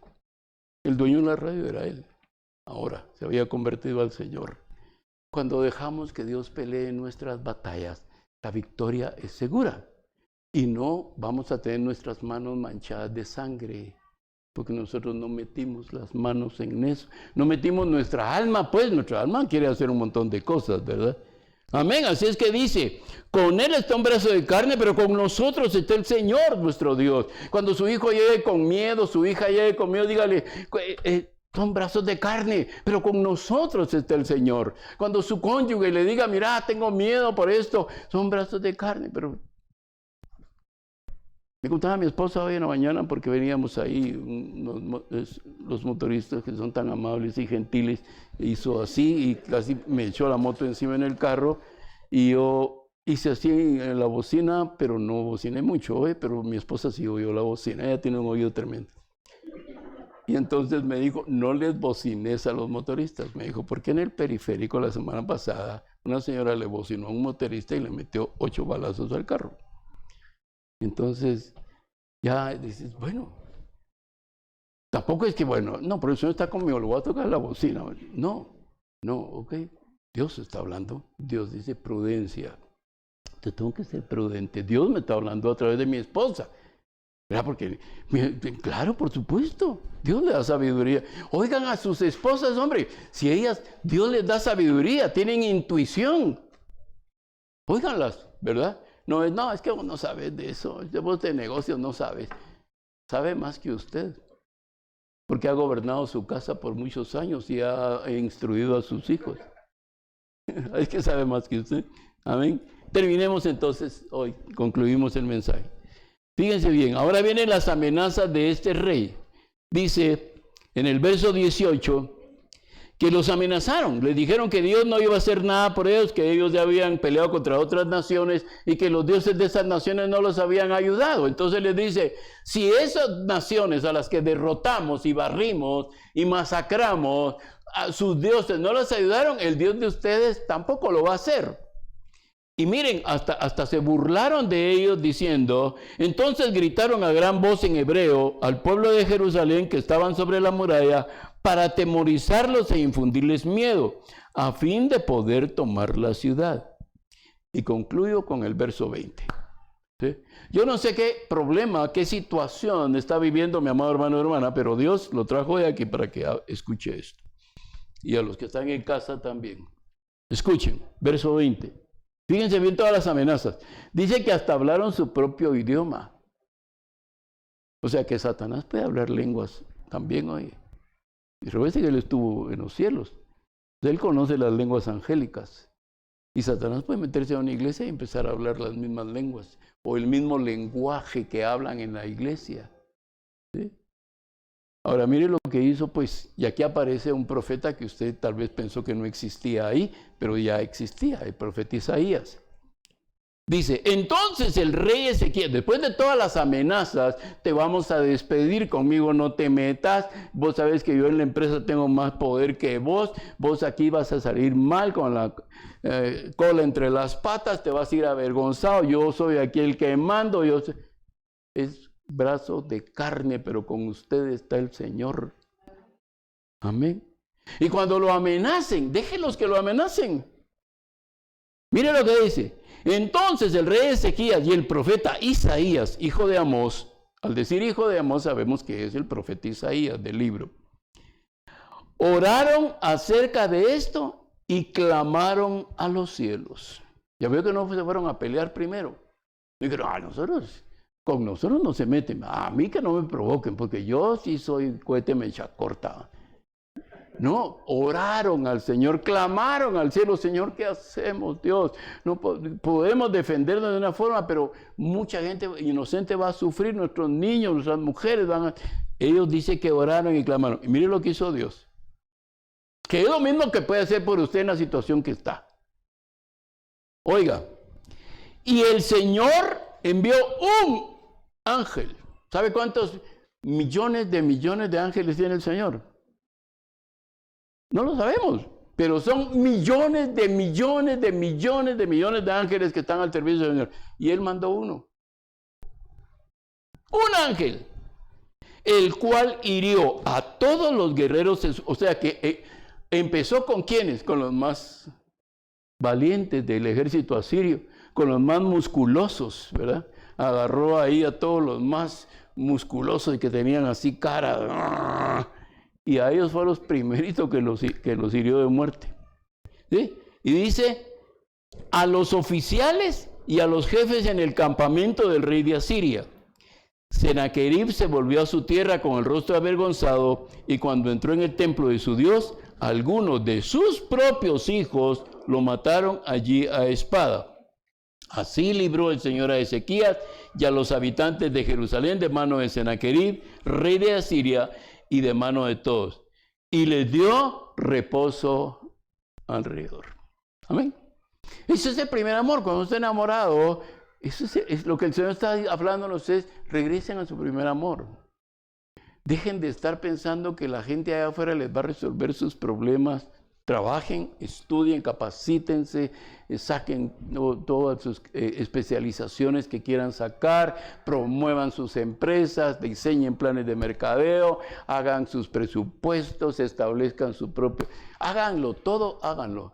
El dueño de la radio era él. Ahora se había convertido al Señor. Cuando dejamos que Dios pelee nuestras batallas, la victoria es segura. Y no vamos a tener nuestras manos manchadas de sangre, porque nosotros no metimos las manos en eso. No metimos nuestra alma, pues nuestra alma quiere hacer un montón de cosas, ¿verdad? Amén, así es que dice, con él está un brazo de carne, pero con nosotros está el Señor nuestro Dios. Cuando su hijo llegue con miedo, su hija llegue con miedo, dígale, son brazos de carne, pero con nosotros está el Señor. Cuando su cónyuge le diga, mira, tengo miedo por esto, son brazos de carne, pero... Me contaba mi esposa hoy en la mañana porque veníamos ahí, los motoristas que son tan amables y gentiles, hizo así y casi me echó la moto encima en el carro y yo hice así en la bocina, pero no bociné mucho, pero mi esposa sí oyó la bocina, ella tiene un oído tremendo. Y entonces me dijo, no les bocines a los motoristas. Me dijo, porque en el periférico la semana pasada una señora le bocinó a un motorista y le metió 8 balazos al carro. Entonces, ya dices, bueno, tampoco es que, bueno, no, pero el Señor está conmigo, le voy a tocar la bocina. No, ok, Dios está hablando, Dios dice prudencia. Te tengo que ser prudente. Dios me está hablando a través de mi esposa. ¿verdad? Porque, claro, por supuesto, Dios le da sabiduría. Oigan a sus esposas, hombre, si ellas, Dios les da sabiduría, tienen intuición. Óiganlas, ¿verdad? No, es que vos no sabes de eso, vos de negocios no sabes. Sabe más que usted, porque ha gobernado su casa por muchos años y ha instruido a sus hijos. Es que sabe más que usted. Amén. Terminemos entonces hoy, concluimos el mensaje. Fíjense bien, ahora vienen las amenazas de este rey. Dice en el verso 18 que los amenazaron, les dijeron que Dios no iba a hacer nada por ellos, que ellos ya habían peleado contra otras naciones y que los dioses de esas naciones no los habían ayudado. Entonces les dice, si esas naciones a las que derrotamos y barrimos y masacramos, a sus dioses no los ayudaron, el Dios de ustedes tampoco lo va a hacer. Y miren, hasta se burlaron de ellos diciendo, entonces gritaron a gran voz en hebreo al pueblo de Jerusalén que estaban sobre la muralla para atemorizarlos e infundirles miedo, a fin de poder tomar la ciudad. Y concluyo con el verso 20. ¿Sí? Yo no sé qué problema, qué situación está viviendo mi amado hermano o hermana, pero Dios lo trajo de aquí para que escuche esto. Y a los que están en casa también. Escuchen, verso 20. Fíjense bien todas las amenazas. Dice que hasta hablaron su propio idioma. O sea que Satanás puede hablar lenguas también hoy. Y recuerden que él estuvo en los cielos. Él conoce las lenguas angélicas. Y Satanás puede meterse a una iglesia y empezar a hablar las mismas lenguas. O el mismo lenguaje que hablan en la iglesia. ¿Sí? Ahora mire lo que hizo, pues, y aquí aparece un profeta que usted tal vez pensó que no existía ahí, pero ya existía, el profeta Isaías. Dice, entonces el rey Ezequías, después de todas las amenazas, te vamos a despedir, conmigo no te metas, vos sabés que yo en la empresa tengo más poder que vos aquí vas a salir mal con la cola entre las patas, te vas a ir avergonzado, yo soy aquí el que mando, es brazo de carne, pero con usted está el Señor. Amén. Y cuando lo amenacen, déjenlos que lo amenacen. Mire lo que dice. Entonces el rey Ezequías y el profeta Isaías, hijo de Amós, al decir hijo de Amós sabemos que es el profeta Isaías del libro, oraron acerca de esto y clamaron a los cielos. Ya veo que no se fueron a pelear primero. Dijeron, con nosotros no se meten, a mí que no me provoquen, porque yo sí soy cohete mecha corta. No, oraron al Señor, clamaron al cielo, Señor, ¿qué hacemos, Dios? No podemos defendernos de una forma, pero mucha gente inocente va a sufrir, nuestros niños, nuestras mujeres van a... Ellos dicen que oraron y clamaron. Y mire lo que hizo Dios. Que es lo mismo que puede hacer por usted en la situación que está. Oiga, y el Señor envió un ángel. ¿Sabe cuántos millones de ángeles tiene el Señor? No lo sabemos, pero son millones de ángeles que están al servicio del Señor. Y Él mandó uno. Un ángel, el cual hirió a todos los guerreros, o sea que empezó con ¿quiénes? Con los más valientes del ejército asirio, con los más musculosos, ¿verdad? Agarró ahí a todos los más musculosos y que tenían así cara, y a ellos fueron los primeritos que los hirió de muerte. ¿Sí? Y dice, a los oficiales y a los jefes en el campamento del rey de Asiria. Sennacherib se volvió a su tierra con el rostro avergonzado, y cuando entró en el templo de su Dios, algunos de sus propios hijos lo mataron allí a espada. Así libró el Señor a Ezequías y a los habitantes de Jerusalén de mano de Sennacherib, rey de Asiria, y de mano de todos. Y les dio reposo alrededor. Amén. Eso es el primer amor. Cuando usted está enamorado, eso es lo que el Señor está hablando a ustedes. Regresen a su primer amor. Dejen de estar pensando que la gente allá afuera les va a resolver sus problemas. Trabajen, estudien, capacítense, saquen todas sus especializaciones que quieran sacar, promuevan sus empresas, diseñen planes de mercadeo, hagan sus presupuestos, establezcan su propio... Háganlo, todo háganlo.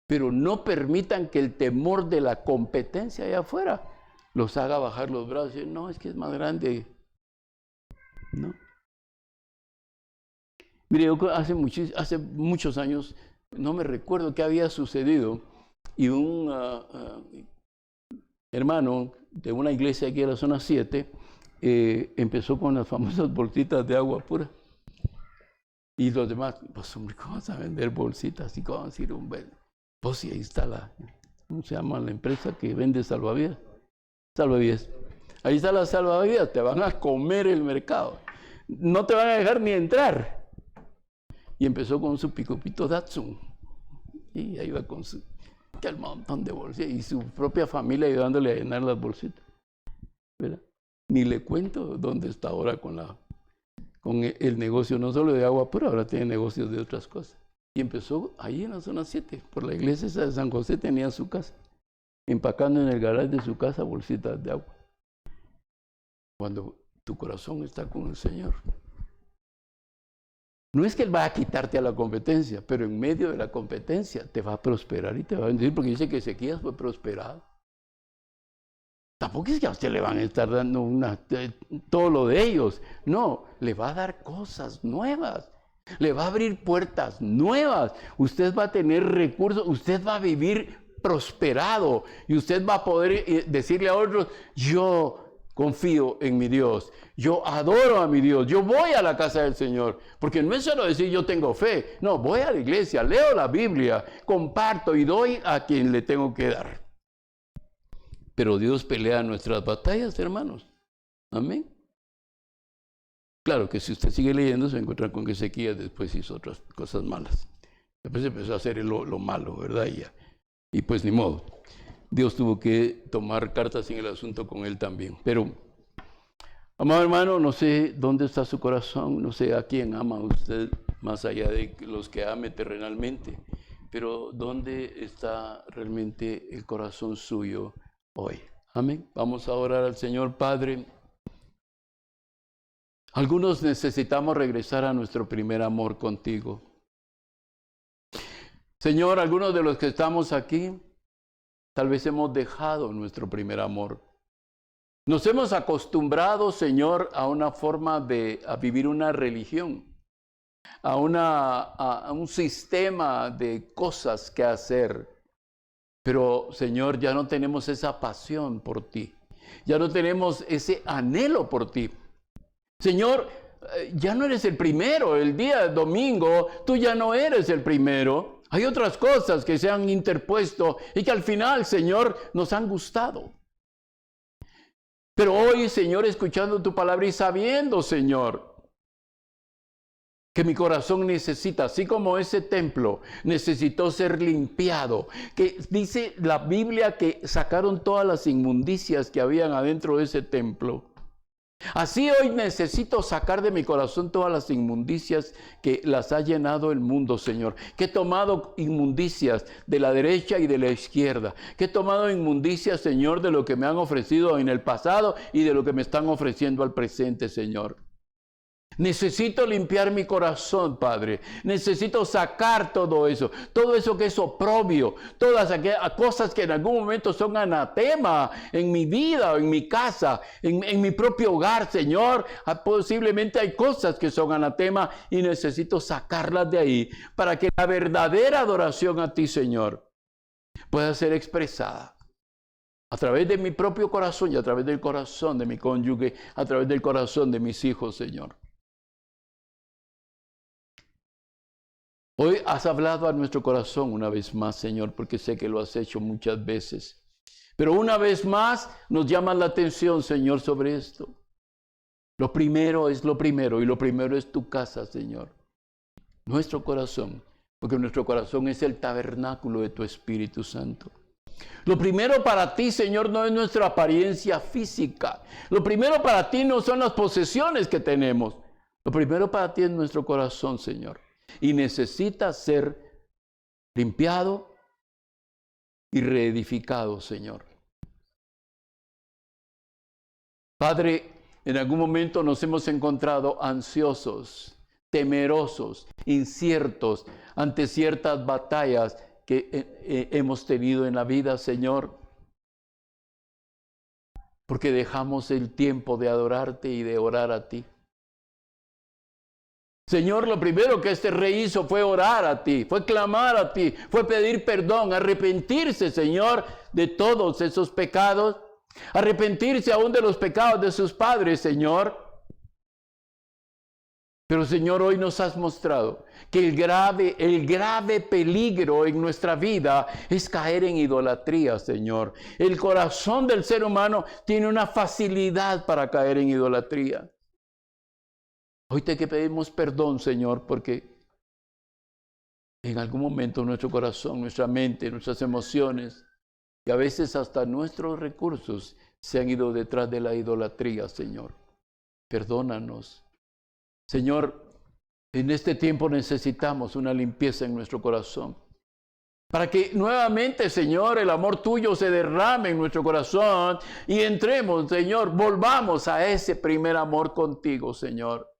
Pero no permitan que el temor de la competencia allá afuera los haga bajar los brazos y decir, no, es que es más grande ¿no? Mire, yo hace muchos años, no me recuerdo qué había sucedido, y un hermano de una iglesia aquí en la zona 7 empezó con las famosas bolsitas de agua pura. Y los demás, pues hombre, ¿cómo vas a vender bolsitas? ¿Y cómo vas a ir un vende? Pues sí, ahí está ¿cómo se llama la empresa que vende salvavidas? Salvavidas. Ahí está la salvavidas, te van a comer el mercado. No te van a dejar ni entrar. Y empezó con su picopito Datsun. Y ahí va con el montón de bolsitas. Y su propia familia ayudándole a llenar las bolsitas. ¿Verdad? Ni le cuento dónde está ahora con el negocio, no solo de agua pura, ahora tiene negocios de otras cosas. Y empezó ahí en la zona 7, por la iglesia esa de San José tenía su casa, empacando en el garaje de su casa bolsitas de agua. Cuando tu corazón está con el Señor, no es que Él va a quitarte a la competencia, pero en medio de la competencia te va a prosperar y te va a bendecir, porque dice que Ezequías fue prosperado. Tampoco es que a usted le van a estar dando todo lo de ellos. No, le va a dar cosas nuevas. Le va a abrir puertas nuevas. Usted va a tener recursos. Usted va a vivir prosperado. Y usted va a poder decirle a otros, yo confío en mi Dios. Yo adoro a mi Dios. Yo voy a la casa del Señor. Porque no es solo decir yo tengo fe. No, voy a la iglesia, leo la Biblia, comparto y doy a quien le tengo que dar. Pero Dios pelea nuestras batallas, hermanos. Amén. Claro que si usted sigue leyendo, se va a encontrar con que Ezequías después hizo otras cosas malas. Después empezó a hacer lo malo, ¿verdad? Y pues ni modo. Dios tuvo que tomar cartas en el asunto con él también. Pero, amado hermano, no sé dónde está su corazón, no sé a quién ama usted, más allá de los que ame terrenalmente. Pero ¿dónde está realmente el corazón suyo hoy? Amén. Vamos a orar al Señor. Padre, algunos necesitamos regresar a nuestro primer amor contigo. Señor, algunos de los que estamos aquí, tal vez hemos dejado nuestro primer amor. Nos hemos acostumbrado, Señor, a una forma a vivir una religión, a un sistema de cosas que hacer. Pero, Señor, ya no tenemos esa pasión por ti. Ya no tenemos ese anhelo por ti. Señor, ya no eres el primero. El día domingo, tú ya no eres el primero. Hay otras cosas que se han interpuesto y que al final, Señor, nos han gustado. Pero hoy, Señor, escuchando tu palabra y sabiendo, Señor, que mi corazón necesita, así como ese templo necesitó ser limpiado, que dice la Biblia que sacaron todas las inmundicias que habían adentro de ese templo. Así hoy necesito sacar de mi corazón todas las inmundicias que las ha llenado el mundo, Señor. Que he tomado inmundicias de la derecha y de la izquierda. Que he tomado inmundicias, Señor, de lo que me han ofrecido en el pasado y de lo que me están ofreciendo al presente, Señor. Necesito limpiar mi corazón, Padre. Necesito sacar todo eso que es oprobio, todas aquellas cosas que en algún momento son anatema en mi vida o en mi casa, en mi propio hogar, Señor. Posiblemente hay cosas que son anatema y necesito sacarlas de ahí para que la verdadera adoración a ti, Señor, pueda ser expresada a través de mi propio corazón y a través del corazón de mi cónyuge, a través del corazón de mis hijos, Señor. Hoy has hablado a nuestro corazón una vez más, Señor, porque sé que lo has hecho muchas veces. Pero una vez más nos llama la atención, Señor, sobre esto. Lo primero es lo primero, y lo primero es tu casa, Señor. Nuestro corazón, porque nuestro corazón es el tabernáculo de tu Espíritu Santo. Lo primero para ti, Señor, no es nuestra apariencia física. Lo primero para ti no son las posesiones que tenemos. Lo primero para ti es nuestro corazón, Señor. Y necesita ser limpiado y reedificado, Señor. Padre, en algún momento nos hemos encontrado ansiosos, temerosos, inciertos ante ciertas batallas que hemos tenido en la vida, Señor. Porque dejamos el tiempo de adorarte y de orar a ti. Señor, lo primero que este rey hizo fue orar a ti, fue clamar a ti, fue pedir perdón, arrepentirse, Señor, de todos esos pecados, arrepentirse aún de los pecados de sus padres, Señor. Pero, Señor, hoy nos has mostrado que el grave peligro en nuestra vida es caer en idolatría, Señor. El corazón del ser humano tiene una facilidad para caer en idolatría. Hoy te pedimos perdón, Señor, porque en algún momento nuestro corazón, nuestra mente, nuestras emociones y a veces hasta nuestros recursos se han ido detrás de la idolatría, Señor. Perdónanos. Señor, en este tiempo necesitamos una limpieza en nuestro corazón. Para que nuevamente, Señor, el amor tuyo se derrame en nuestro corazón y entremos, Señor, volvamos a ese primer amor contigo, Señor.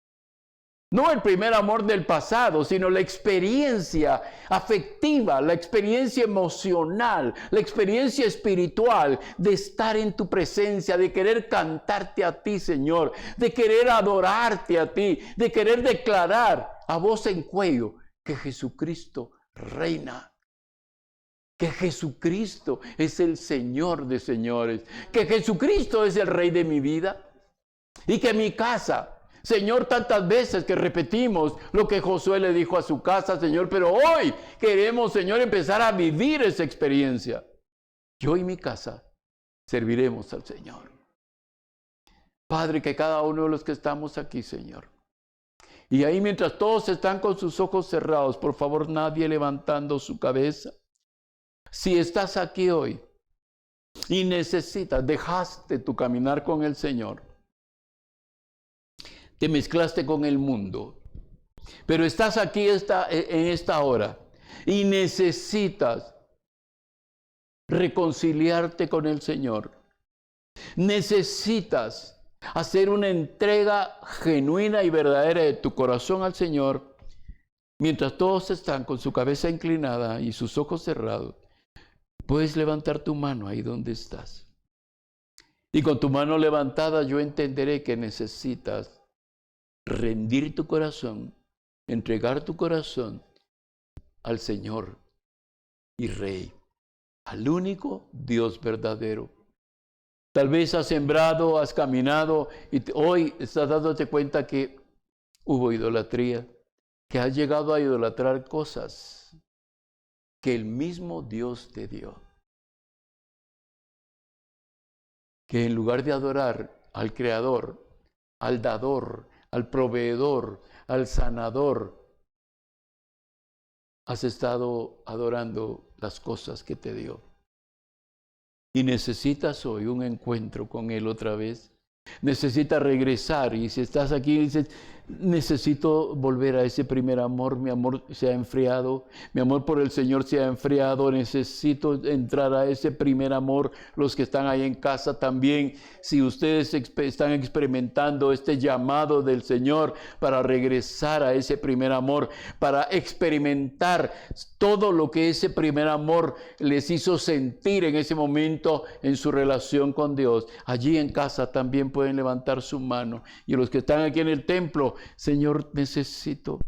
No el primer amor del pasado, sino la experiencia afectiva, la experiencia emocional, la experiencia espiritual de estar en tu presencia, de querer cantarte a ti, Señor, de querer adorarte a ti, de querer declarar a voz en cuello que Jesucristo reina. Que Jesucristo es el Señor de señores, que Jesucristo es el Rey de mi vida y que mi casa... Señor, tantas veces que repetimos lo que Josué le dijo a su casa, Señor, pero hoy queremos, Señor, empezar a vivir esa experiencia. Yo y mi casa serviremos al Señor. Padre, que cada uno de los que estamos aquí, Señor, y ahí mientras todos están con sus ojos cerrados, por favor, nadie levantando su cabeza. Si estás aquí hoy y necesitas, dejaste tu caminar con el Señor, te mezclaste con el mundo, pero estás aquí en esta hora y necesitas reconciliarte con el Señor. Necesitas hacer una entrega genuina y verdadera de tu corazón al Señor. Mientras todos están con su cabeza inclinada y sus ojos cerrados, puedes levantar tu mano ahí donde estás. Y con tu mano levantada yo entenderé que necesitas rendir tu corazón, entregar tu corazón al Señor y Rey, al único Dios verdadero. Tal vez has sembrado, has caminado y hoy estás dándote cuenta que hubo idolatría, que has llegado a idolatrar cosas que el mismo Dios te dio. Que en lugar de adorar al Creador, al Dador, al Proveedor, al Sanador, has estado adorando las cosas que te dio. Y necesitas hoy un encuentro con Él otra vez. Necesitas regresar. Y si estás aquí y dices, necesito volver a ese primer amor, mi amor se ha enfriado, mi amor por el Señor se ha enfriado, necesito entrar a ese primer amor. Los que están ahí en casa también, si ustedes están experimentando este llamado del Señor para regresar a ese primer amor, para experimentar todo lo que ese primer amor les hizo sentir en ese momento en su relación con Dios, allí en casa también pueden levantar su mano. Y los que están aquí en el templo, Señor, necesito